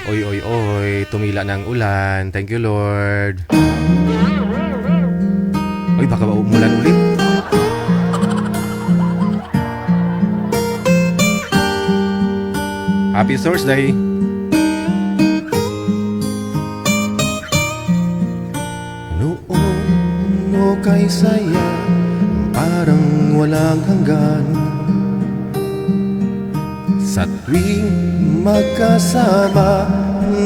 Oy, oy, oy, tumila ng ulan. Thank you, Lord. Oy, baka ba umulan ulit? Happy Thursday. Noon mo kay saya, parang walang hanggan. Sa tuwing magkasama,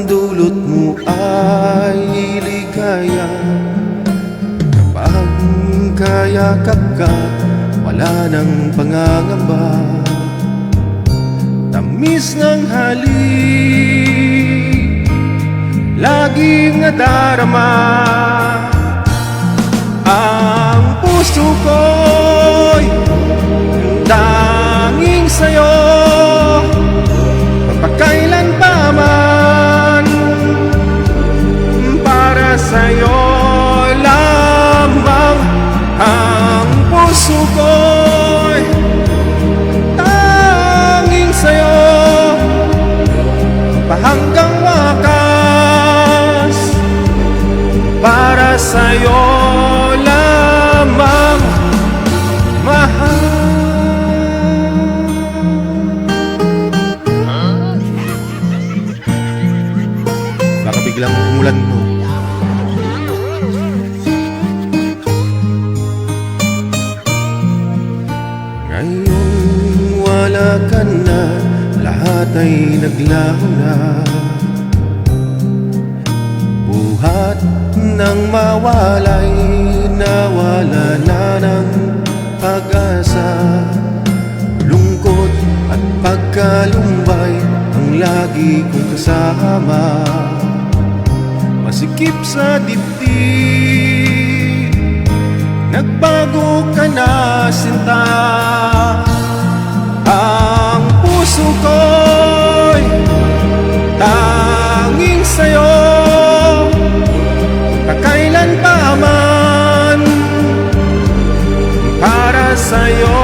dulot mo ay ligaya. Kapag kayakap ka, wala nang pangangamba. Tamis ng halik, laging nadarama. Ang puso ko'y tanging sa'yo, magpakailan pa man. Para sa'yo lamang. Ang puso ko'y tanging sa'yo, pahanggang wakas. Para sa'yo lamang, mahal. Baka biglang umulan mo. Ngayong wala ka na, lahat ay naglaho na. Buhat ng mawalay, nawala na ng pag-asa. Lungkot at pagkalumbay ang lagi kong kasama. Masikip sa dibdib, nagbago ka na, sinta. Ang puso ko'y tanging sa'yo, kakailan pa man. Para sa'yo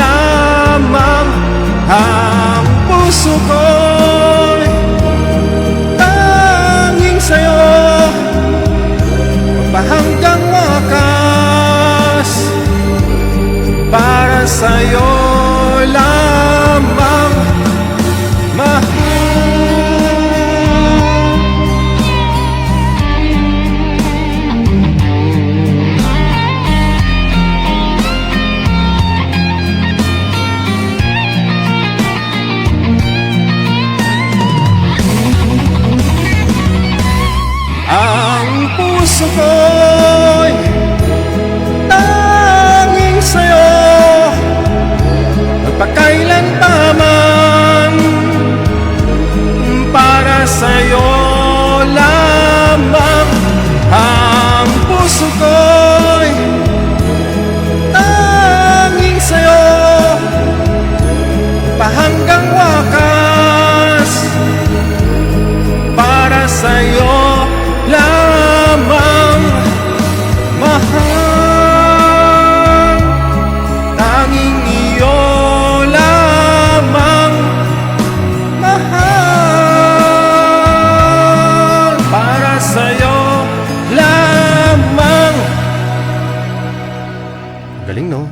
lamang. Ang puso ko'y tanging sa'yo, magpahanggang wakas. Para sa'yo lamang, mahal. Ang puso ko'y tanging sa'yo, magpakailan pa man. Para sa'yo lamang. Ang puso ko'y tanging sa'yo, pahanggang wakas. Para sa'yo lamang, mahal. Tanging iyo lamang, mahal. Para sa'yo lamang. Galing, no?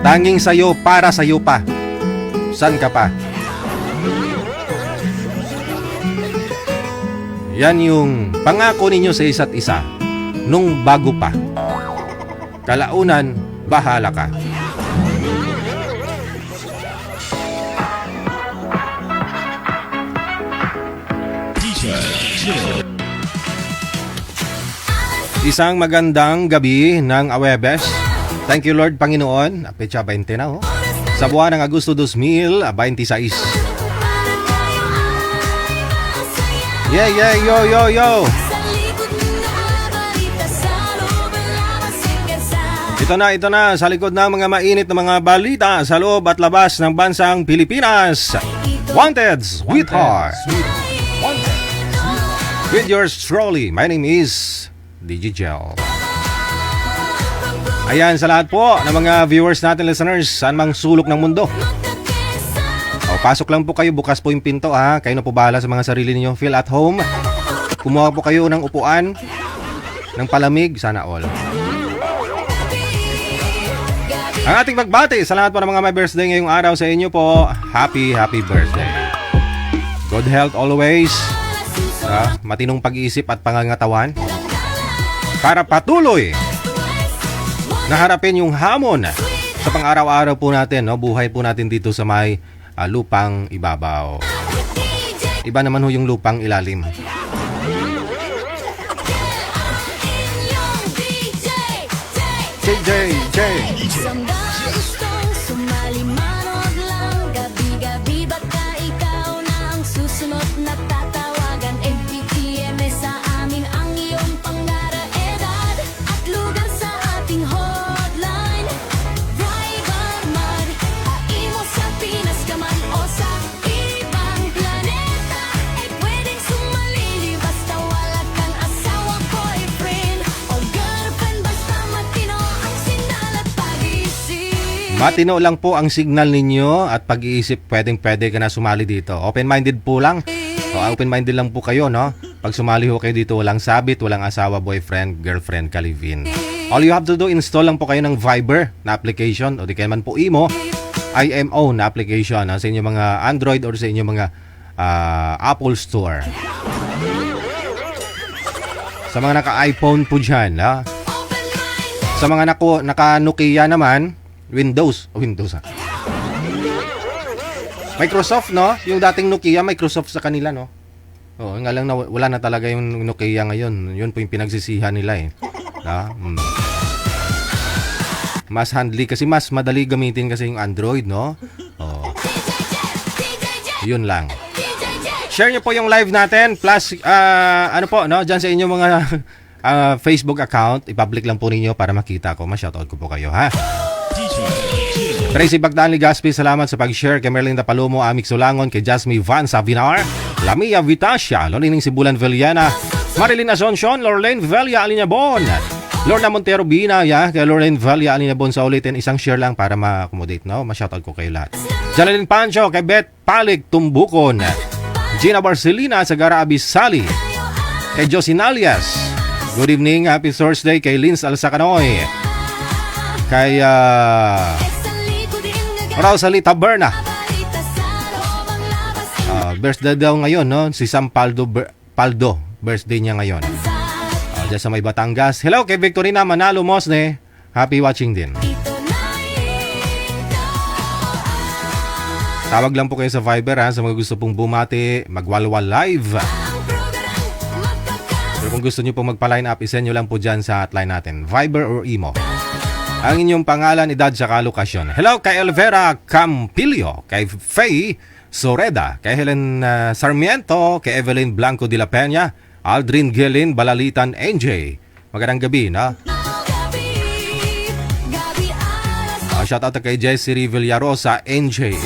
Tanging sa'yo, para sa'yo pa. San ka pa? Yan yung pangako ninyo sa isa't isa nung bago pa. Kalaunan, bahala ka. Isang magandang gabi ng Awebes. Thank you, Lord Panginoon. Pecha 20 na, oh. Sa buwan ng Agosto 2026. Yeah, yeah, yo, yo, yo. Ito na, sa likod ng mga mainit na mga balita sa loob at labas ng bansang Pilipinas. Wanted, sweetheart. With yours truly, my name is DJ Gel. Ayan, sa lahat po ng mga viewers natin, listeners, saan mang sulok ng mundo. O, pasok lang po kayo, bukas po yung pinto ha. Kayo na po bahala sa mga sarili ninyo. Feel at home. Kumuha po kayo ng upuan, ng palamig, sana all. Ang ating magbati sa lahat po ng mga may birthday ngayong araw sa inyo po, happy birthday. Good health always. Matinong pag-iisip at pangangatawan para patuloy na harapin yung hamon sa pang-araw-araw po natin, no? Buhay po natin dito sa may lupang ibabaw. Iba naman ho yung lupang ilalim. JJ. Gustong sumali manood lang. Gabi-gabi baka ikaw na ang susunod na tatawagan. MPTMS sa amin ang iyong pangaraedad at lugar sa ating hotline. Driver man, haimo sa Pinas ka man o sa ibang planeta, ay pwedeng sumali basta wala kang asawa, boyfriend o girlfriend. Basta matino ang sinal at pag-iisip. Matino lang po ang signal ninyo at pag-iisip, pwedeng-pwede ka na sumali dito. Open-minded po lang. Open-minded lang po kayo, no? Pag sumali ho kayo dito, walang sabit, walang asawa, boyfriend, girlfriend, kalivin. All you have to do, install lang po kayo ng Viber na application o di kaya man po IMO na application sa inyong mga Android or sa inyong mga Apple Store. Sa mga naka-iPhone po dyan, ha? Sa mga naka-Nokia naman, Windows ha. Microsoft, no? Yung dating Nokia, Microsoft sa kanila, no? Oo, nga lang na wala na talaga yung Nokia ngayon. Yun po yung pinagsisihan nila eh. Mas handly kasi mas madali gamitin kasi yung Android, no? Oo. Yun lang. Share nyo po yung live natin plus ano po, no? Diyan sa inyong mga Facebook account, i-public lang po ninyo para makita ko. Ma-shoutout ko po kayo, ha? Tracy Bagdaan Ligaspi, salamat sa pag-share. Kay Merlinda Palomo, Amik Solangon, kay Jasmine Van Savinar, Lamia Vitasia, Lonining Sibulan Veliana, Marilyn Asuncion, Lorraine Velia Aliñabon, Lorna Montero Binaya, kay Lorraine Velia Aliñabon sa ulitin, isang share lang para ma-accommodate, no? Ma-shoutout ko kayo lahat. Jalalyn Pancho, kay Beth Palig Tumbukon, Gina Barcelina sa Gara Abisali, kay Josin Alias, good evening, happy Thursday, kay Linz Alsacanoy, kay Rosalie Taberna. Birthday daw ngayon, no? Si Sam Paldo, birthday niya ngayon. Diyan sa may Batangas. Hello kay Victorina Manalo Mosne. Happy watching din. Tawag lang po kayo sa Viber, ha, sa mga gusto pong bumati, magwalwal live. Pero kung gusto nyo pong magpa-line up, isend nyo lang po dyan sa hotline natin, Viber or Imo. Ang inyong pangalan, edad, saka lokasyon. Hello kay Elvera Campilio, kay Faye Soreda, kay Helen Sarmiento, kay Evelyn Blanco de la Peña, Aldrin Gelin Balalitan NJ. Magandang gabi, na? Shoutout kay Jessie Villarosa NJ.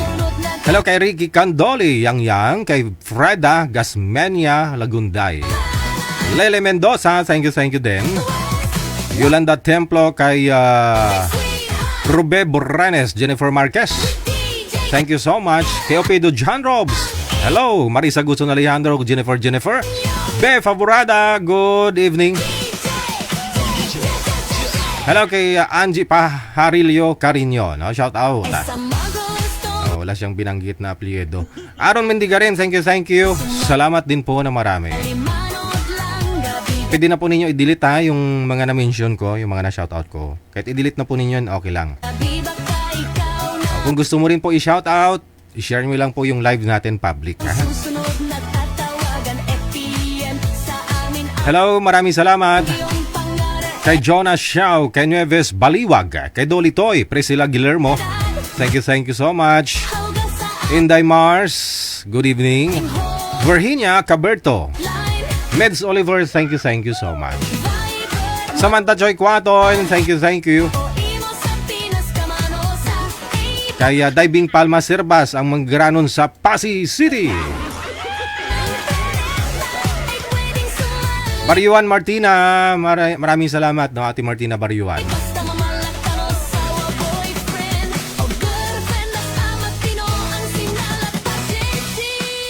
Hello kay Ricky Candoli, Yang, kay Freda Gasmenia Lagunday. Lele Mendoza, thank you din. Yolanda Templo, kay Rube Borranes, Jennifer Marquez. Thank you so much. Kay Opedo John Robs. Hello, Marisa Guzon Alejandro, Jennifer. Be Favorada, good evening. Hello kay Angie Paharilio Carino, no? Shout out. Wala siyang binanggit na apelyido. Aaron Mendigarin, thank you. Salamat din po na marami. Pwede na po ninyo i-delete, ha, yung mga na-mention ko, yung mga na-shoutout ko. Kahit i-delete na po ninyo, okay lang. Kung gusto mo rin po i-shoutout, i-share nyo lang po yung live natin public, ha? Hello, maraming salamat. Kay Jonas Xiao, kay Nueves Baliwag, kay Dolly Toy, Priscilla Guillermo. Thank you so much. Inday Mars, good evening. Virginia Caberto. Meds Oliver, thank you so much. Samantha Joy Quaton, thank you. Kaya Diving Palma Sirbas, ang manggranon sa Pasig City. Baryuan Martina, maraming salamat, no, Ate Martina Baryuan.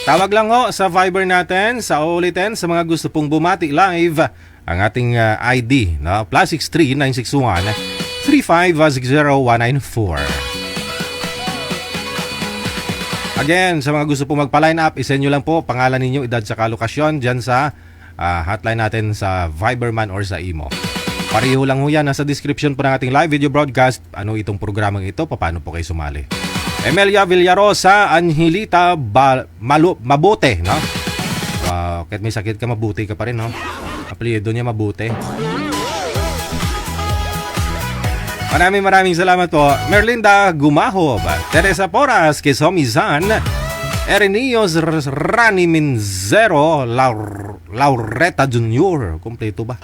Tawag lang ho sa Viber natin sa ulitin sa mga gusto pong bumati live ang ating ID, no? +63 961 35060194. Again, sa mga gusto pong magpa-line up, isend nyo lang po pangalan ninyo, edad sa lokasyon dyan sa hotline natin sa Viberman or sa Imo. Pareho lang ho yan, nasa description po ng ating live video broadcast. Ano itong programang ito, paano po kayo sumali. Emelia Villarosa, Angelita Mabuti, no? Kahit may sakit ka, mabuti ka pa rin, no? Apelyido niya Mabuti. Maraming salamat po. Merlinda Gumahob, Teresa Poras, Kisomizan, Erenios Rani Minzero, Laureta Jr. Kompleto ba?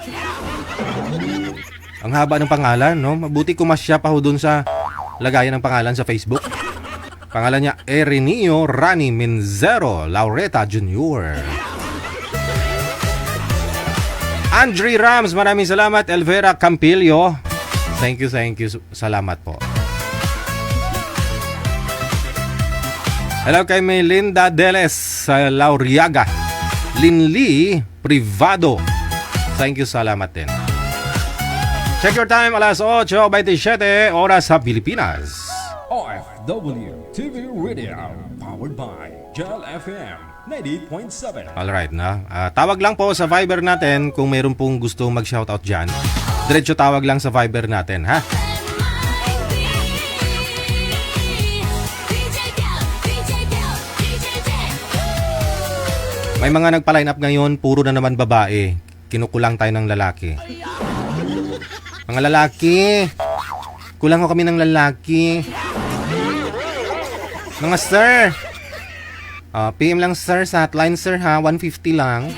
Ang haba ng pangalan, no? Mabuti kumasya pa ho dun sa lagayan ng pangalan sa Facebook. Pangalan niya, Erinio Rani Minzero, Laureta Jr. Andre Rams, maraming salamat. Elvera Campillo, thank you. Salamat po. Hello kay Melinda Deles sa Lauriaga. Linli Privado, thank you, salamat din. Check your time, alas 8:27 oras sa Pilipinas. OFW TV Radio, powered by Gel FM 98.7. Alright na. Tawag lang po sa Viber natin kung mayroon pong gusto mag-shoutout dyan. Diretso tawag lang sa Viber natin, ha? May mga nagpa-line up ngayon, puro na naman babae. Kinukulang tayo ng lalaki. Mga lalaki, kulang ko kami ng lalaki. Mga sir, PM lang sir sa hotline sir ha, 150 lang.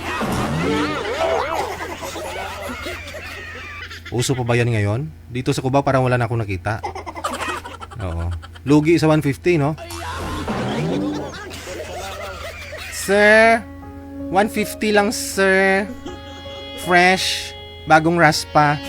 Uso pa ba yan ngayon? Dito sa Cubao parang wala na akong nakita. Oo. Lugi sa 150, no? Sir, 150 lang sir. Fresh, bagong raspa.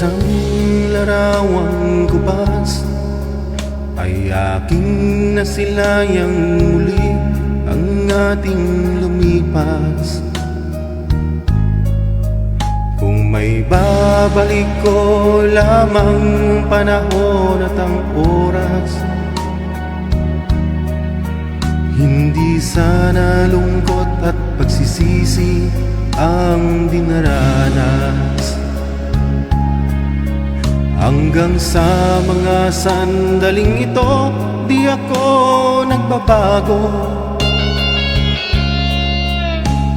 Isang larawang kubas ay aking nasilayang muli ang ating lumipas. Kung may babalik ko lamang panahon at ang oras, hindi sana lungkot at pagsisisi ang dinaranas. Hanggang sa mga sandaling ito, di ako nagbabago.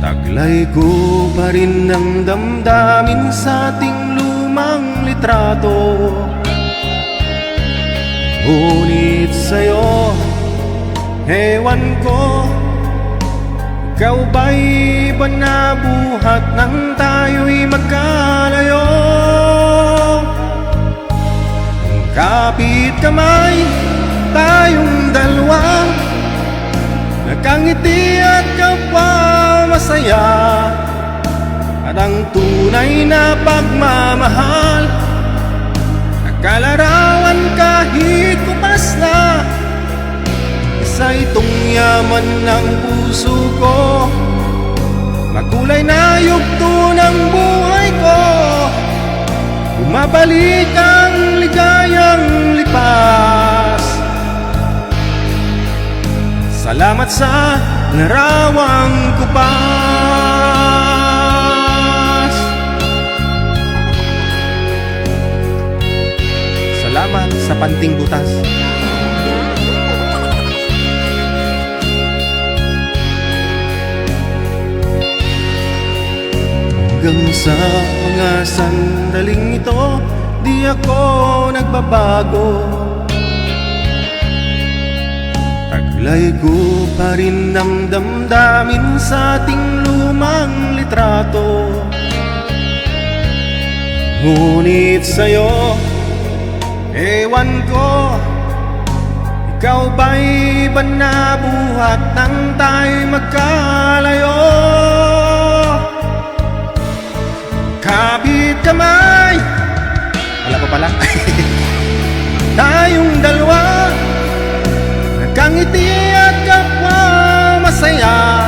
Taglay ko pa rin ang damdamin sa ating lumang litrato. Ngunit sa'yo, ewan ko, ikaw ba'y ba nabuhat nang tayo'y magkalayo? Kapit kamay, tayong dalawa, nakangiti at kapwa masaya. At ang tunay na pagmamahal, nakalarawan kahit kupas na. Isa itong yaman ng puso ko, makulay na yugto ng buhay ko. Bumabalik ang ligayang lipas. Salamat sa larawang kupas. Salamat sa panting butas. Hanggang sa mga sandaling ito, di ako nagbabago. Taglay ko pa rin ang damdamin sa ating lumang litrato. Ngunit sa'yo, Ewan ko, ikaw ba'y ba nabuhat nang tayo'y magkalayo? Kapit kamay, Wala pa pala. tayong dalawa, nagkangiti at kapwa masaya.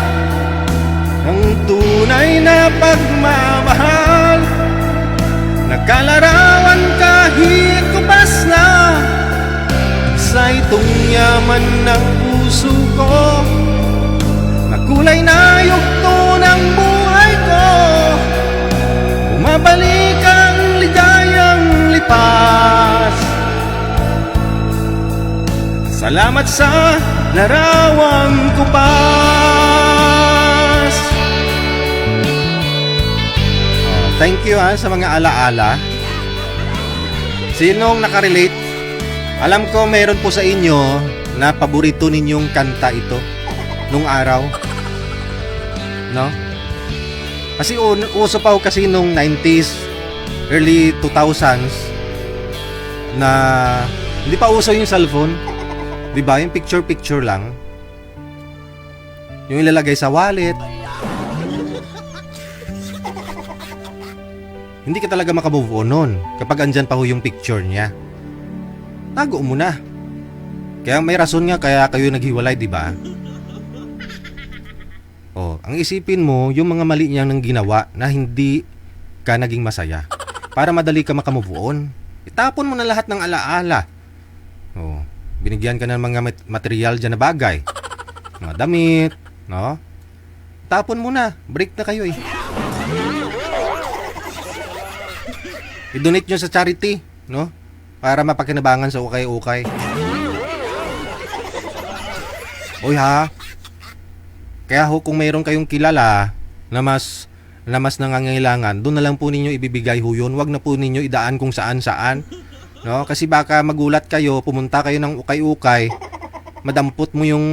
Ang tunay na pagmamahal, nagkalarawan kahit kupas na sa itong yaman ng puso ko. Makulay na yugto ng buhay ko, bumabalik ang ligayang lipas. Salamat sa larawang kupas. Thank you sa mga alaala. Sinong nakarelate? Alam ko mayroon po sa inyo na paborito ninyong kanta ito nung araw. No? Kasi uso pa kasi nung 90s, early 2000s na hindi pa uso yung cellphone. 'Di ba? Yung picture lang. Yung ilalagay sa wallet. Hindi ka talaga makamove on nun kapag andyan pa ho yung picture niya. Tago mo na. Kaya may rason nga kaya kayo naghiwalay, di ba? Oh, ang isipin mo yung mga mali niya nang ginawa na hindi ka naging masaya para madali ka makamove on. Itapon mo na lahat ng alaala. Oh, binigyan ka ng mga material dyan na bagay. Mga damit, no? Tapon mo na. Break na kayo eh. I-donate nyo sa charity, no? Para mapakinabangan sa ukay-ukay. Oy ha. Kaya ho kung mayroon kayong kilala na mas nangangailangan, doon na lang po ninyo ibibigay ho yun. Huwag na po ninyo idaan kung saan-saan. No? Kasi baka magulat kayo, pumunta kayo ng ukay-ukay, madampot mo yung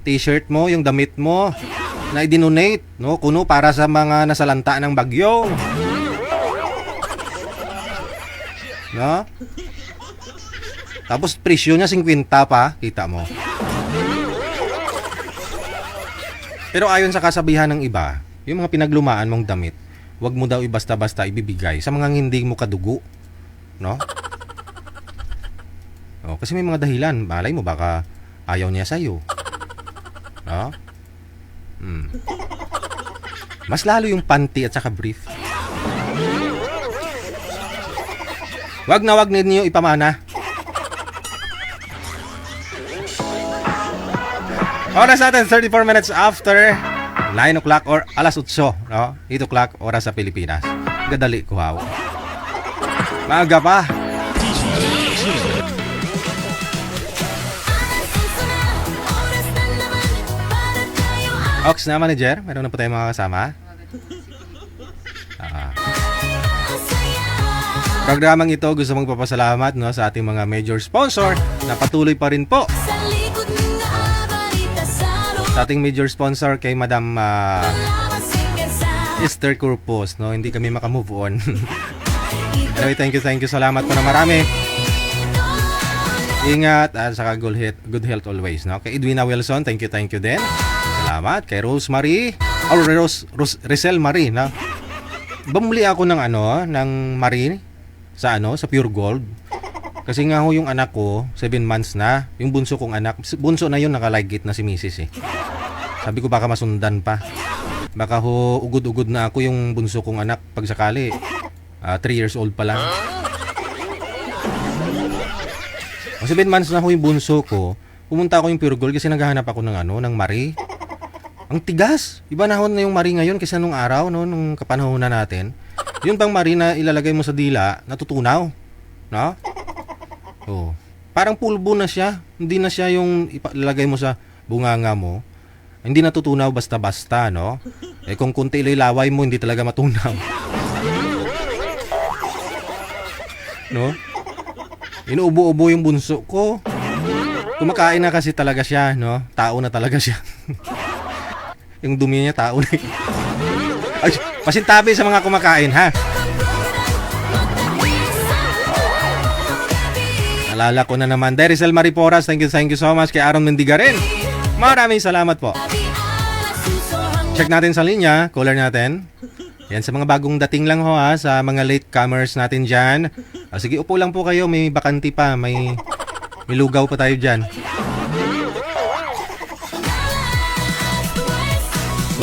t-shirt mo, yung damit mo na i-donate, no? Kuno para sa mga nasalanta ng bagyo. No? Tapos presyo niya 50 pa, kita mo. Pero ayon sa kasabihan ng iba, yung mga pinaglumaan mong damit, wag mo daw basta-basta ibibigay sa mga hindi mo kadugo, no? Oh, kasi may mga dahilan, malay mo baka ayaw niya sa iyo. No? Mas lalo yung panty at saka brief. Wag ninyo ipamana. Oras natin 34 minutes after 9 o'clock or alas 8, no? 8 o'clock oras sa Pilipinas. Gadali ko haw. Maaga pa. Ox na manager, meron na po tayong mga kasama. Programang ito gusto mong papasalamat, no, sa ating mga major sponsor na patuloy pa rin po. Sa ating major sponsor kay Madam Esther Corpus, no, hindi kami makamove on. Anyway, thank you, salamat po na marami. Ingat at saka good health always, no. Kay Edwina Wilson, thank you din. Salamat kay Rosemary or Rosel Marie, no. Bumili ako ng ng Marie sa Pure Gold. Kasi nga ho yung anak ko 7 months na, yung bunso kong anak, bunso na yun, nakaligit na si Mrs. Sabi ko baka masundan pa, baka ho ugod-ugod na ako yung bunso kong anak pag sakali 3 years old pa lang. 7 months na ho yung bunso ko, pumunta ako yung Pure Gold kasi naghahanap ako ng ng Marie. Ang tigas, iba na ho na yung Marie ngayon kaysa nung araw, no, nung kapanahon na natin. Yung bang Marie na ilalagay mo sa dila, natutunaw, no? Oh, parang pulbo na siya. Hindi na siya yung ilalagay mo sa bunganga mo. Hindi natutunaw basta-basta, no? Eh kung kunti ililaway mo, hindi talaga matunaw. No? Inuubo-ubo yung bunso ko. Kumakain na kasi talaga siya, no? Tao na talaga siya. Yung dumi niya, tao na. Ay, pasintabi sa mga kumakain, ha? Naalala ko na naman. Derisel Mariporas, thank you so much. Kay Aaron Mendiga rin. Maraming salamat po. Check natin sa linya, caller natin. Yan, sa mga bagong dating lang ho ha, sa mga latecomers natin dyan. Sige, upo lang po kayo, may bakanti pa, may lugaw pa tayo dyan.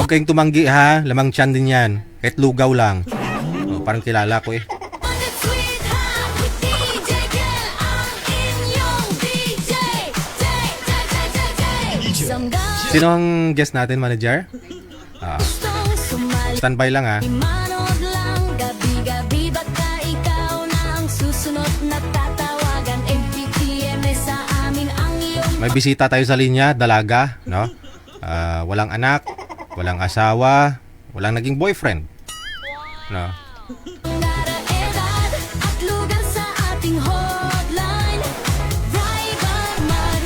Huwag kayong tumanggi ha, lamang tiyan din yan. Kahit lugaw lang. Parang kilala ko eh. Sino ang guest natin, manager? Standby lang ha. Manood lang, gabi-gabi baka ikaw na ang susunod na tatawagan. FBTMS sa amin ang iyong May bisita tayo sa linya, dalaga, no? Walang anak, walang asawa, walang naging boyfriend. No? edad at lugar sa ating hotline. Driver mag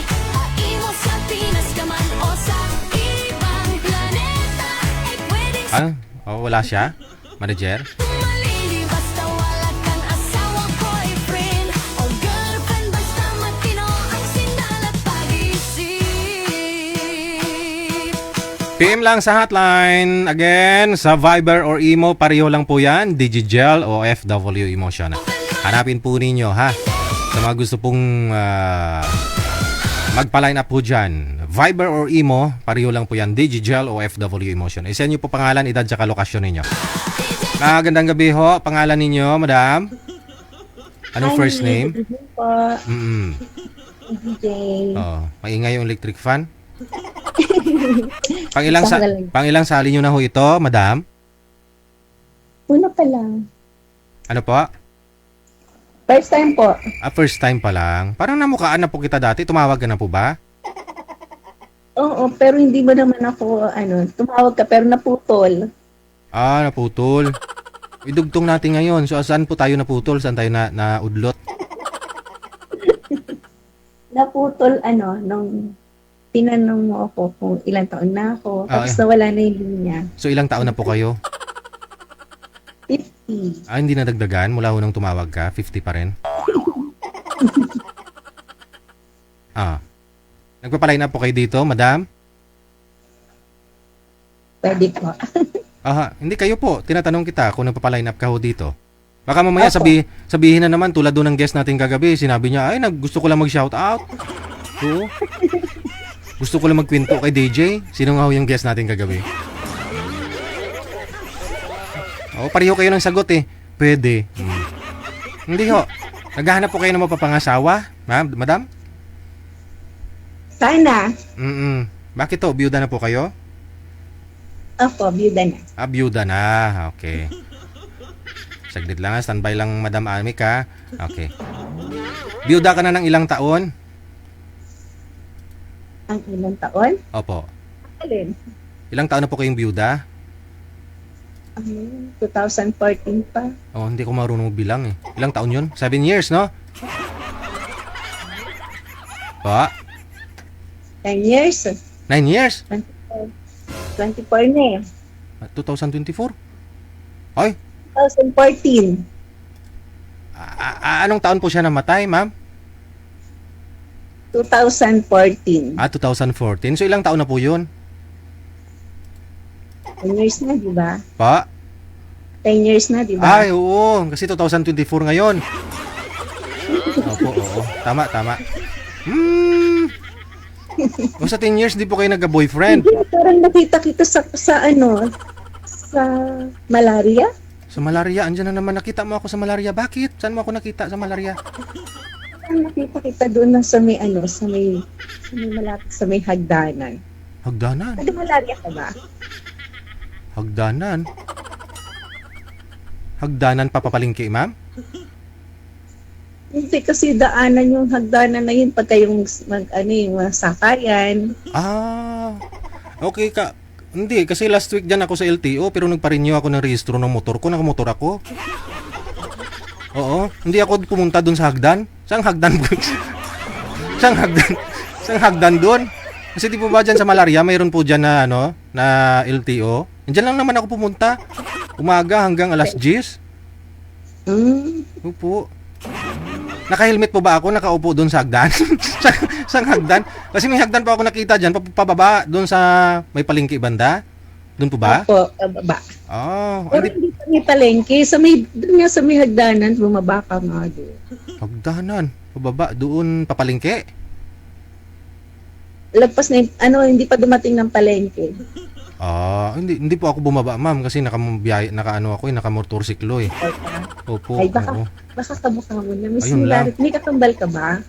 aimo sa Pinas ka man o sa ibang planeta. Eh pwedeng Wala siya? Manager? malili basta wala kang asawa, boyfriend o girlfriend. Basta matino ang sindal at pag-isip. PM lang sa hotline. Again, sa Viber or Imo, pareho lang po yan. Digigel o FW Emotion. Hanapin po ninyo, ha? Sa mga gusto pong magpa-line up po dyan. Viber or Imo, pareho lang po yan. Digigel o FW Emotion. Isend nyo po pangalan, edad, tsaka lokasyon ninyo. Magandang gabi ho. Pangalan ninyo, madam? Anong first name? Po, DJ. Maingay yung electric fan. Pangilang sali nyo na ho ito, madam? Una pa lang. Ano po? First time po. First time pa lang. Parang namukhaan na po kita dati. Tumawag ka na po ba? Oo, pero hindi mo naman ako, tumawag ka pero naputol. Naputol. Idugtong natin ngayon. So, saan po tayo naputol? Saan tayo naudlot? Naputol, nung tinanong mo ako kung ilang taon na ako. Tapos nawala na yung linya. So, ilang taon na po kayo? 50. Hindi nadagdagan mula ho nung tumawag ka? 50 pa rin? Nagpapaline up po kayo dito, madam? Pwede po. Hindi kayo po. Tinatanong kita kung nagpapaline up ka ho dito. Baka mamaya Opo. sabihin na naman tulad doon ng guest natin kagabi. Sinabi niya, gusto ko lang mag-shout out. So, gusto ko lang magkwento kay DJ. Sino nga ho yung guest natin kagabi? Pareho kayo ng sagot eh. Pwede. Hindi ho. Naghahanap po kayo ng mapapangasawa, madam? Sana. Bakit to? Byuda na po kayo? Opo, byuda na. Byuda na. Okay. Saglit lang, standby lang, Madam Amik, ha? Okay. Byuda ka na ng ilang taon? Ang ilang taon? Opo. Alin? Ilang taon na po kayong byuda? 2014 pa. Hindi ko marunong bilang eh. Ilang taon yun? 7 years, no? Pa? 10 years. 9 years? 24 na eh. 2024? Ay, 2014. anong taon po siya namatay, ma'am? 2014. 2014. So, ilang taon na po yun? 10 years na, di ba? Pa? 10 years na, di ba? Ay, oo. Kasi 2024 ngayon. Opo, oo. Tama. Sa 10 years, di po kayo nagka-boyfriend? Hindi, parang nakita kita sa malaria. Sa malaria, andyan na naman. Nakita mo ako sa malaria. Bakit? Saan mo ako nakita sa malaria? Parang nakita kita doon na sa may malapit sa may hagdanan. Hagdanan? Ano, malaria ka ba? Hagdanan? Hagdanan papapalingki, ma'am? Hindi kasi daanan yung hagdanan na yun pagka yung mga sakayan. Okay ka. Hindi, kasi last week dyan ako sa LTO pero nagpa-renew ako ng rehistro ng motor ko. Nakamotor ako. Oo, hindi ako pumunta dun sa hagdan. Saan hagdan? Saan hagdan dun? Kasi di po ba dyan sa malaria, mayroon po dyan na, na LTO. Diyan lang naman ako pumunta. Umaga hanggang alas 10. Opo. Naka-helmet po ba ako? Nakaupo doon sa hagdan? sa hagdan? Kasi may hagdan po ako nakita dyan, pababa doon sa may palengke banda. Doon po ba? Opo, ba? Oh, Pero hindi sa may palengke. Doon nga sa may hagdanan, bumaba ka nga doon. hagdanan. Pababa doon papalengke. Lagpas na hindi pa dumating ng palengke. Hindi po ako bumaba, ma'am, kasi naka-motorsiklo eh. Opo. Ay, baka oo. kamukha mo na. May Ayun lang. similarity. May kakambal ka ba?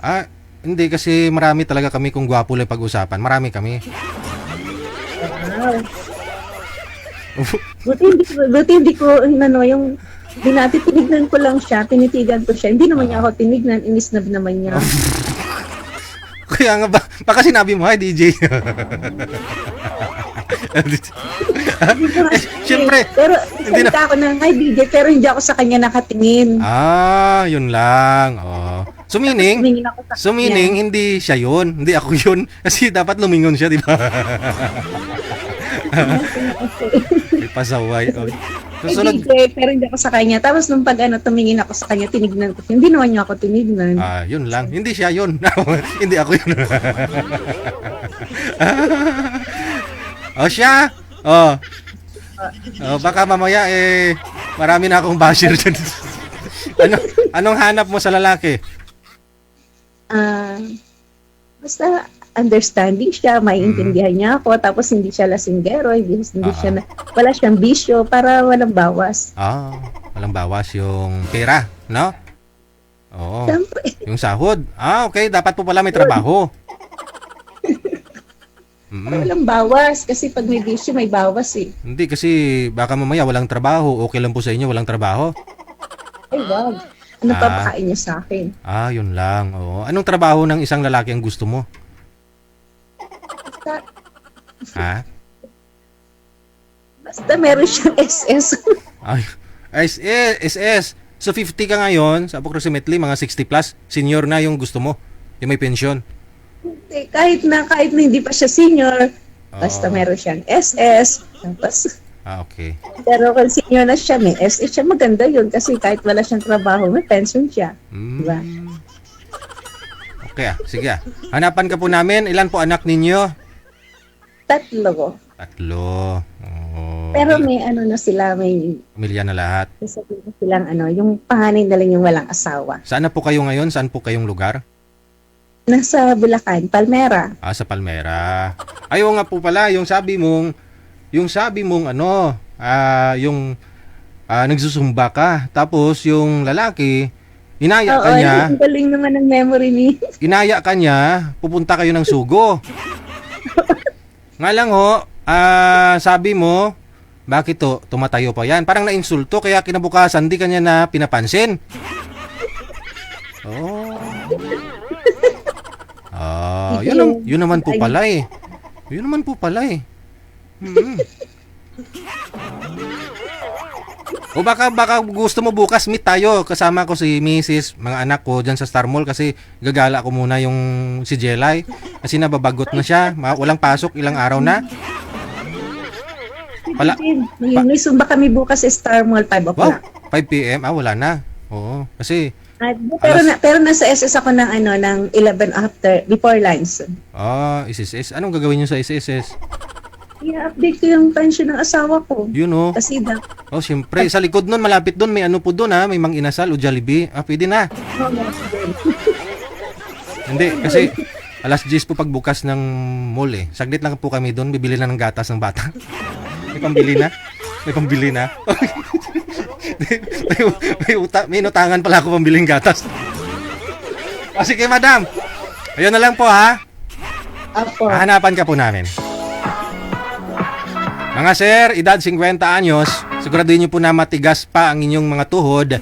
Hindi kasi marami talaga kami kung gwapo lang pag-usapan. Marami kami. Wow. Buti hindi ko, yung tinignan ko lang siya, tinitigan ko siya. Hindi naman niya ako tinignan, inisnab naman niya. Kaya nga ba, baka sinabi mo, hi DJ. Siyempre. Pero Hindi na. salita ako ng hi DJ, pero hindi ako sa kanya nakatingin. Yun lang. Oh. Sumining, Tumingin ako sa hindi siya yun. Hindi ako yun. Kasi dapat lumingon siya, di ba? May pasaway. Oh. Hi Susunod. DJ, pero hindi ako sa kanya. Tapos nung tumingin ako sa kanya, tinignan ko siya. Hindi naman niya ako tinignan. Yun lang. Hindi siya yun. Hindi ako yun. Siya. Baka mamaya marami na akong basher dyan. Anong hanap mo sa lalaki? Basta understanding siya, maiintindihan niya ako, tapos hindi siya lasinggero, hindi siya wala siyang bisyo, para walang bawas. Walang bawas yung pera, no? Oo. Siyempre. Yung sahod. Okay. Dapat po pala may trabaho. Walang bawas, kasi pag may bisyo, may bawas eh. Hindi kasi baka mamaya walang trabaho. Okay lang po sa inyo, walang trabaho. Ay, wag. Ano papakain niya sa akin? Yun lang. Oo. Anong trabaho ng isang lalaki ang gusto mo? Basta meron siyang SS. SS. So 50 ka ngayon, sa approximately mga 60 plus, senior na yung gusto mo. Yung may pension. kahit na hindi pa siya senior, basta meron siyang SS. Tapos, okay. pero kung senior na siya, may SS siya, maganda yun. Kasi kahit wala siyang trabaho, may pension siya. Diba? Okay sige Hanapan ka po namin. Ilan po anak ninyo? 3. Pero may na sila, may Pamilya na lahat. sasabihin silang yung panganay na lang yung walang asawa. Saan na po kayo ngayon? Saan po kayong lugar? Nasa Bulacan, Palmera. Sa Palmera. Ayaw nga po pala, yung sabi mong nagsusumba ka. Tapos yung lalaki, inaya ka niya. Ang galing naman ng memory ni. Inaya ka niya, pupunta kayo ng Sugo. Nga lang sabi mo, bakit tumatayo pa yan? Parang nainsulto, kaya kinabukasan di kanya na pinapansin. Yun naman po pala eh. O baka gusto mo bukas meet tayo. Kasama ko si Mrs. mga anak ko dyan sa Star Mall kasi gagala ko muna yung si Jelay. Kasi nababagot na siya. Walang pasok, ilang araw na. May sumba kami bukas sa Star Mall, 5 o'clock. 5 p.m. Wala na. Oo, kasi pero nasa SS ako ng ng 11 after, before lunch. SSS. Anong gagawin niyo sa SSS? I-update ko yung pension ng asawa ko. Kasi siyempre. Sa likod nun, malapit dun, may po dun may Mang Inasal o Jollibee. Pwede na. Hindi, kasi alas 10 po pagbukas ng mall eh. Saglit lang po kami dun, bibili na ng gatas ng bata. May pambili na. may inutangan pala ako pambiling gatas. Sige, madam. Ayun na lang po, ha? Apo. Hanapan ka po namin. Mga sir, edad 50 anyos, siguraduhin niyo po na matigas pa ang inyong mga tuhod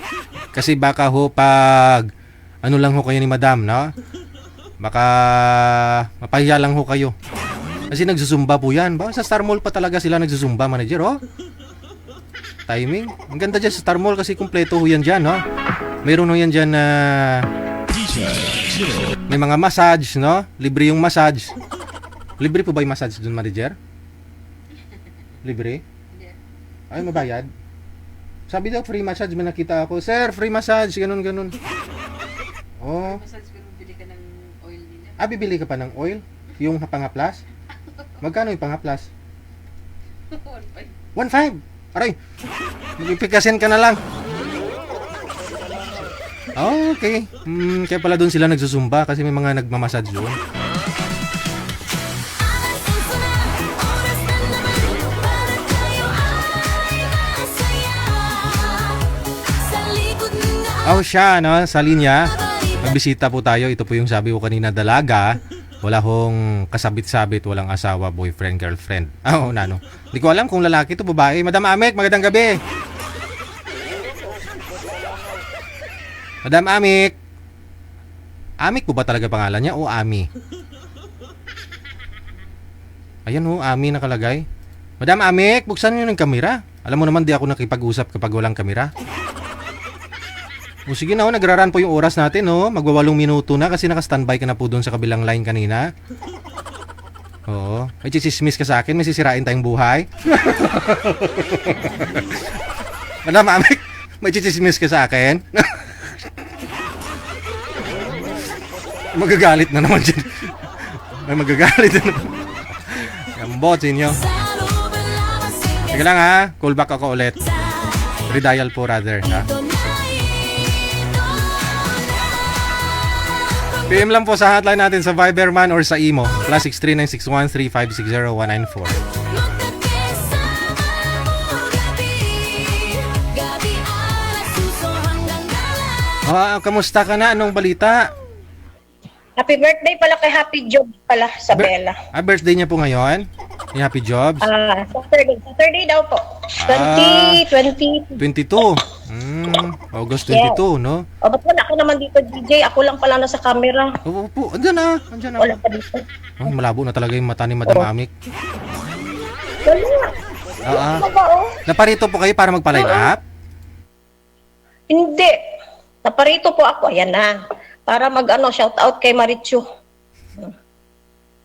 kasi baka pag lang kayo ni madam, no? Baka mapahiya lang kayo. Kasi nagsusumba po yan. Baka sa Star Mall pa talaga sila nagsusumba, manager, Timing. Ang ganda dyan sa Star Mall kasi kumpleto yan dyan, no? Mayroon yan dyan na may mga massage, no? Libre yung massage. Libre po ba yung massage dun, manager? Libre? Ay, mabayad? Sabi daw, free massage. May nakita ako. Sir, free massage. Ganun. Oh. Massage ko, bili ka ng oil nila. Bibili ka pa ng oil? Yung pangaplas? Magkano yung pangaplas? 1.5. 1.5. Aray. Ipikasin ka na lang. Okay. Kaya pala doon sila nagsusumba kasi may mga nagmamassage doon. Oras na naman para tayo ay masaya. Sa likod nga Siya, no? Sa linya. Magbisita po tayo. Ito po yung sabi ko kanina, dalaga. Wala hong kasabit-sabit, walang asawa, boyfriend, girlfriend. Nano. Hindi ko alam kung lalaki to babae. Madam Amek, magandang gabi. Madam Amik. Amik po ba talaga pangalan niya o Ami? Ayan Ami nakalagay. Madam Amik, buksan niyo ng kamera. Alam mo naman di ako nakipag-usap kapag walang kamera. Sige na nagraran po yung oras natin Magwa 8 minuto na kasi naka-standby ka na po doon sa kabilang line kanina. Oo. May chismis ka sa akin, may sisirain tayong buhay. Madam Amik, may chismis ka sa akin. Magagalit na naman dyan. May magagalit na naman. Gambot sa inyo. Sige lang call back ako ulit. Redial po rather PM lang po sa hotline natin sa Viber man or sa imo. +639613560 Kamusta ka na? Anong balita? Happy birthday pala kay Happy Job pala sa Bella. Birthday niya po ngayon? Ni Happy Jobs? Saturday daw po. 2020. 22. August 22, no? Ba't wala ka naman dito, DJ? Ako lang pala nasa camera. Oo po, andyan na. Wala pa dito. Malabo na talaga yung mata ni Madam Amik. Wala. Ano ba, Naparito po kayo para magpa-line up? Hindi. Naparito po ako. Ayan na. Para shout out kay Marichu.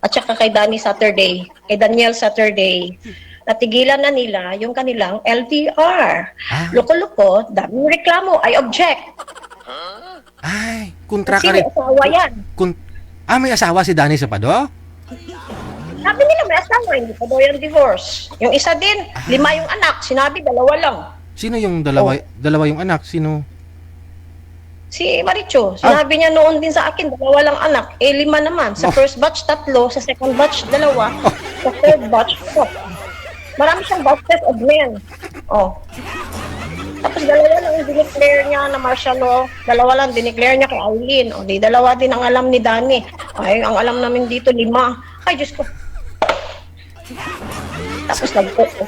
At saka kay Danny Saturday. Kay Daniel Saturday. Natigilan na nila yung kanilang LDR. Loko-loko, daming reklamo. I object. Ay, kontra ka Kasi rin. may asawa yan. May asawa si Danny Sapado? Sabi nila may asawa, hindi pa daw yung divorce. Yung isa din, 5 yung anak. Sinabi, 2 lang. Sino yung dalawa yung anak? Sino? Si Maricho, sinabi niya noon din sa akin, 2 lang anak. 5 naman. Sa first batch, 3. Sa second batch, 2. Sa third batch, 4. Marami siyang batches of men. Tapos 2 lang yung dineclare niya na martial law. 2 lang dineclare niya kay Eileen. Di 2 din ang alam ni Danny. Ay, ang alam namin dito 5. Ay, Diyos ko. Tapos nag-post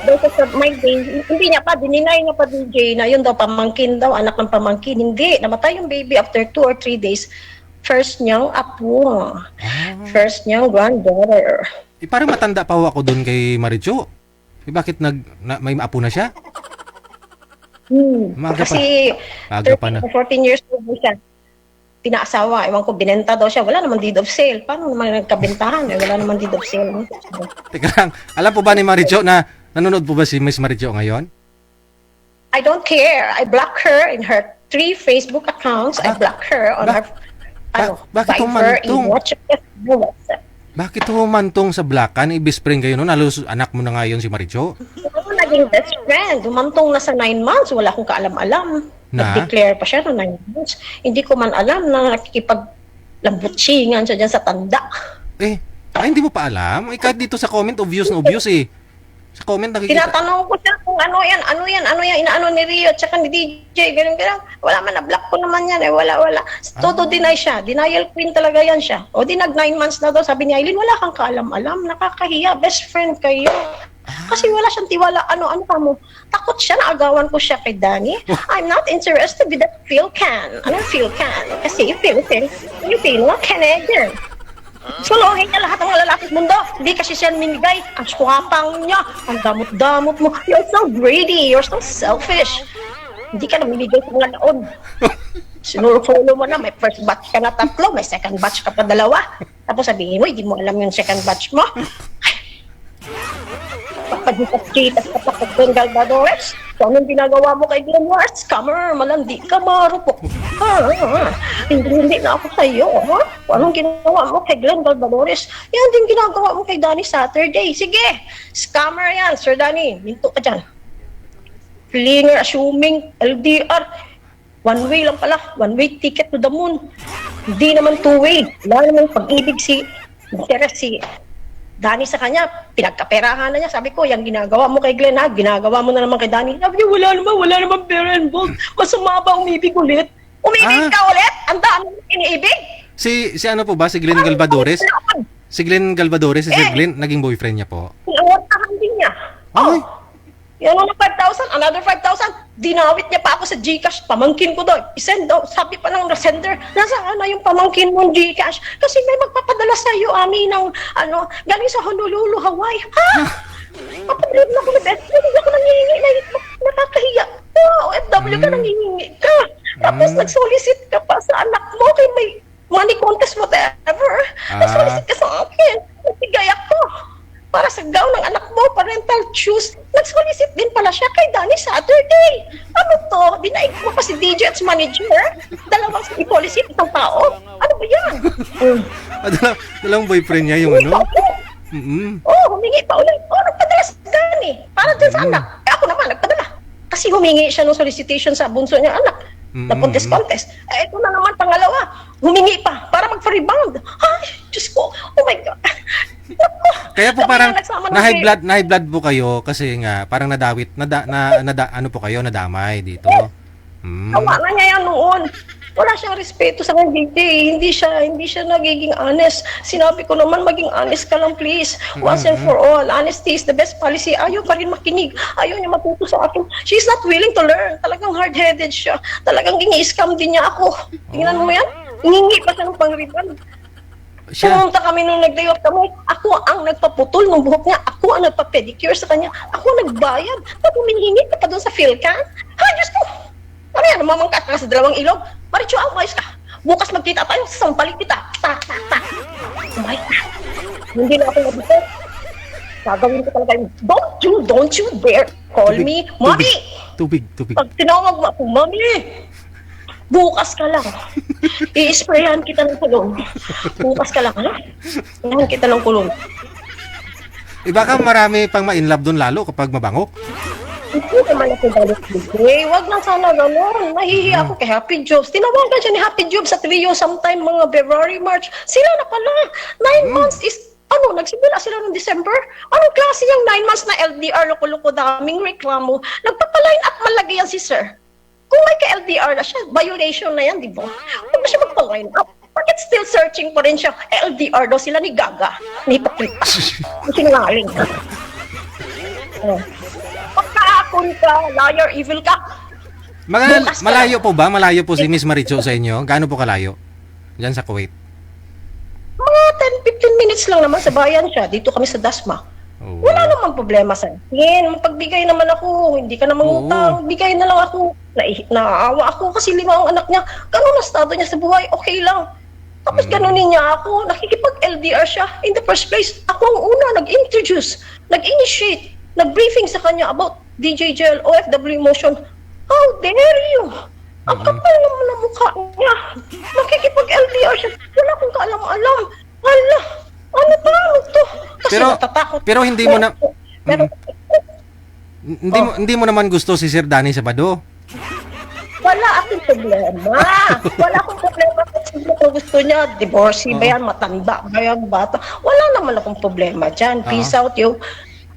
daw sa my day. Hindi niya pa, dininay niya pa DJ na yun daw, pamangkin daw, anak ng pamangkin. Hindi, namatay yung baby after 2 or 3 days. First niyang apo. First niyang granddaughter. Parang matanda pa ako doon kay Maricho. Bakit may apo na siya? Maaga Kasi pa na. 14 years old siya. Pinaasawa, ewan ko, binenta daw siya. Wala naman deed of sale. Paano naman nagkabentahan? Wala naman deed of sale. Teka lang, alam po ba ni Maricho na nanonood po ba si Miss Maricho ngayon? I don't care. I block her in her 3 Facebook accounts. I block her on her bakit Viber, humantong? WhatsApp. Bakit humantong sa blackan? Best friend kayo noon? Halos anak mo na ngayon si Maricho? Ako naging best friend. Humantong na sa 9 months. Wala akong kaalam-alam. Nag-declare pa siya na 9 months. Hindi ko man alam na nakikipag-lambutsingan siya dyan sa tanda. Hindi mo pa alam? Kahit dito sa comment, obvious na obvious eh. Sa comment nakikita. Tinatanong ko siya kung ano yan, inaano ni Rio, tsaka ni DJ, ganun. Wala man, na-block ko naman yan wala. Todo deny siya, denial queen talaga yan siya. Di nag 9 months na daw, sabi ni Aileen, wala kang kaalam-alam, nakakahiya, best friend kayo. Kasi wala siyang tiwala, ano ka mo. Takot siya, naagawan ko siya kay Danny. I'm not interested with that Philcan. Anong Philcan? Kasi Filipino, Canadian. Sulungin niya lahat ng mga lalaki sa mundo. Hindi kasi siya minigay. Ang swapang niya. Ang damot-damot mo. You're so greedy. You're so selfish. Hindi ka namimigay sa mga laon. Sinuro-follow mo na. May first batch ka na 3. May second batch ka pa 2. Tapos sabihin mo, hindi mo alam yung second batch mo. Pagpagkitas ka pa kag Bengal Badores. So, anong ginagawa mo kay Glenn Wars? Scammer, malandi ka, marupok. Hindi na ako sa'yo, ha? Kung anong ginawa mo kay Glenn Galvadores, yan din ginagawa mo kay Danny Saturday. Sige, scammer yan, Sir Danny. Minto ka dyan. Flinger, assuming, LDR. One way lang pala. One way ticket to the moon. Hindi naman two-way. Wala naman pag-ibig si Danny sa kanya. Pinagkaperahan na niya. Sabi ko, yung ginagawa mo kay Glenn, ha? Ginagawa mo na naman kay Danny. Sabi niya, wala naman pera involved. Masama ba umibig ulit? Umibig ka ulit? Ang dami mo iniibig? Si ano po ba? Si Glenn Galvadores? Si Glenn Galvadores, si Sir Glenn, naging boyfriend niya po. Inawartahan din niya. Ay. Yan ang 5,000, another 5,000. Dinawit niya pa ako sa GCash. Pamangkin ko daw. I-send daw. Sabi pa ng sender, nasaan na yung pamangkin mong GCash? Kasi may magpapadala sa iyo, Ami, ng galing sa Honolulu, Hawaii. Ha? Papadala na ako na best friend. Hindi ako nangihingi na nakakahiya. OFW ka, nangihingi ka. Tapos nag-solicit ka pa sa anak mo kay may money contest, whatever. Nag-solicit ka sa akin. Nagbigay ako. Para sa gown ng anak mo, parental shoes. Nag-solicit din pala siya kay Danny Saturday. Ano to? Dinaig mo pa si DJ at manager? Dalawang i-policy isang tao? Ano ba yan? Dalawang boyfriend niya yung ano? Humingi pa ulit. Nagpadala sa Danny. Para dyan sa anak. Ako naman, nagpadala. Kasi humingi siya ng solicitation sa bunso niya anak. Na contest. Ito na naman pangalawa. Humingi pa para mag-rebound. Ay, Diyos ko. Oh my God. Kaya po parang na high blood po kayo kasi nga parang nadawit ano po kayo nadamay dito. Tawa na niya yan noon. Wala siyang respeto sa kanya, hindi siya nagiging honest. Sinabi ko naman, maging honest ka lang please. Once and for all, honesty is the best policy. Ayaw pa rin makinig. Ayaw niya matuto sa akin. She's not willing to learn. Talagang hard-headed siya. Talagang gini-scam din niya ako. Tingnan mo yan. Hingi pa siya ng pang-rebound. Pumunta kami nung nag-day off kami. Ako ang nagpaputol ng buhok niya. Ako ang nagpa-pedicure sa kanya. Ako ang nagbayad. Tapos humihingi ka pa doon sa Philcan. Ha, Diyos ko. Ano yan? Mamangkat ka sa dalawang ilog. Maricho, ayos ka. Bukas magkita tayo. Sampaling kita. Tak. Umay ka. Hindi na ako nabito. Gagawin ko talaga yun. Don't you dare call me Mommy. Tubig. Pag tinawag mo ako, Mommy. Bukas ka lang. I-sprayan kita ng kulong. Bukas ka lang, ha? Sprayan kita ng kulong. Iba ka marami pang ma-inlove doon lalo kapag mabango. Hindi naman ako balik bigay. Wag lang sana gano'n. Nahihiya ako kay Happy Jobs. Tinawagan siya ni Happy Jobs sa trio sometime mga February, March. Sila na pala. 9 months is, nagsimula sila noong December? Anong klase yung 9 months na LDR, loko-loko, daming reklamo? Nagpapaline up malagi yan si Sir. Kung may ka-LDR na siya, violation na yan, di ba? Huwag na siya magpa-line up. Bakit still searching pa rin siya? LDR daw sila ni Gaga. Ni Patrita. Sinungaling. Pagkaakon ka, liar, evil ka. Malayo po ba? Malayo po si Miss Maricho sa inyo? Gaano po kalayo? Diyan sa Kuwait? Mga 10-15 minutes lang naman sa bayan siya. Dito kami sa Dasma. Wala namang problema sa akin. Magbigay naman ako. Hindi ka na mangutang. Bigay na lang ako. Naawa ako kasi 5 ang anak niya. Ganun na estado niya sa buhay. Okay lang. Tapos ganunin niya ako. Nakikipag-LDR siya. In the first place, ako ang una nag-introduce, nag-initiate, nag-briefing sa kanya about DJJL, OFW motion. How dare you? Ang kapal naman ang mukha niya. Nakikipag-LDR siya. Wala akong kaalam-alam. Hala. Ano ba? Ano to? Kasi natatakot. Pero hindi mo na hindi mo naman gusto si Sir Danny Sabado. Wala akong problema. Wala akong problema kung gusto niya. Divorcee ba yan? Matanda ba yan? Bata? Wala naman akong problema dyan. Peace out, yo.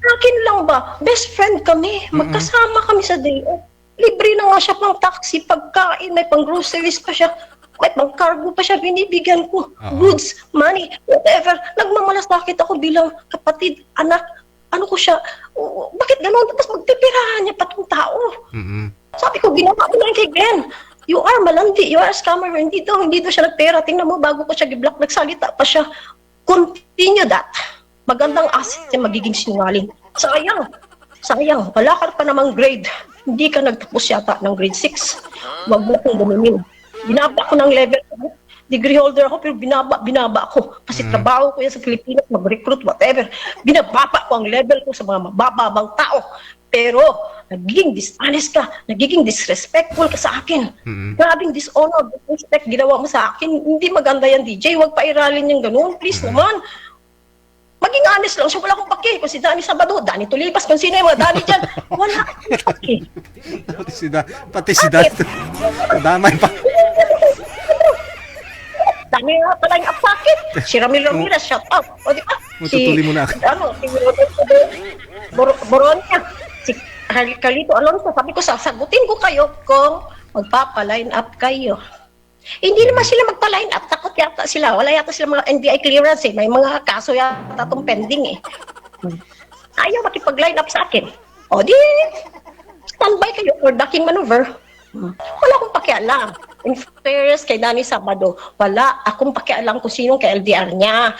Akin lang ba? Best friend kami. Magkasama kami sa day off. Libre na nga siya pang taxi, pagkain, may pang groceries pa siya. May pang cargo pa siya, binibigyan ko. Goods, money, whatever. Nagmamalasakit ako bilang kapatid, anak. Ano ko siya? Bakit gano'n? Tapos magpipirahan niya pa itong tao. Sabi ko, ginawa ko lang kay Glenn. You are malandi, you are a scammer. Hindi daw siya nagpera. Tingnan mo, bago ko siya giblock, nagsalita pa siya. Continue that. Magandang asset siya magiging sinungaling. Sayang. Wala ka pa namang grade. Hindi ka nagtapos yata ng grade 6. Wag mo kong gamitin. Binaba ko ng level. Degree holder ako, pero binaba ako. Kasi trabaho ko yan sa Pilipinas, mag-recruit, whatever. Binababa ko ang level ko sa mga mabababang tao. Pero, nagiging dishonest ka, nagiging disrespectful ka sa akin. Grabing dishonor, disrespect ginawa mo sa akin. Hindi maganda yan, DJ. Huwag pairalin yung ganun. Please naman. Maging honest lang siya. Wala akong pake. Kung si Danny Sabado, Danny Tulipas, kung sino yung mga Danny dyan. Wala akong pake. Pati si Dad. Damay pa. Dami nga pala yung apakit. Si Ramil Ramirez, shout out. O di ba? Matutuli mo na. Si Boronia. Si Carlito Alonso. Sabi ko, sasagutin ko kayo kung magpapa-line up kayo. Hindi naman sila magpa-line up. Takot yata sila. Wala yata sila mga NBI clearance eh. May mga kaso yata itong pending eh. Ayaw makipag-line up sa akin. O di, standby kayo for ducking maneuver. Wala akong pakialam. In fairness kay Danny Sabado, wala akong pakialam kung sinong ka-LDR niya.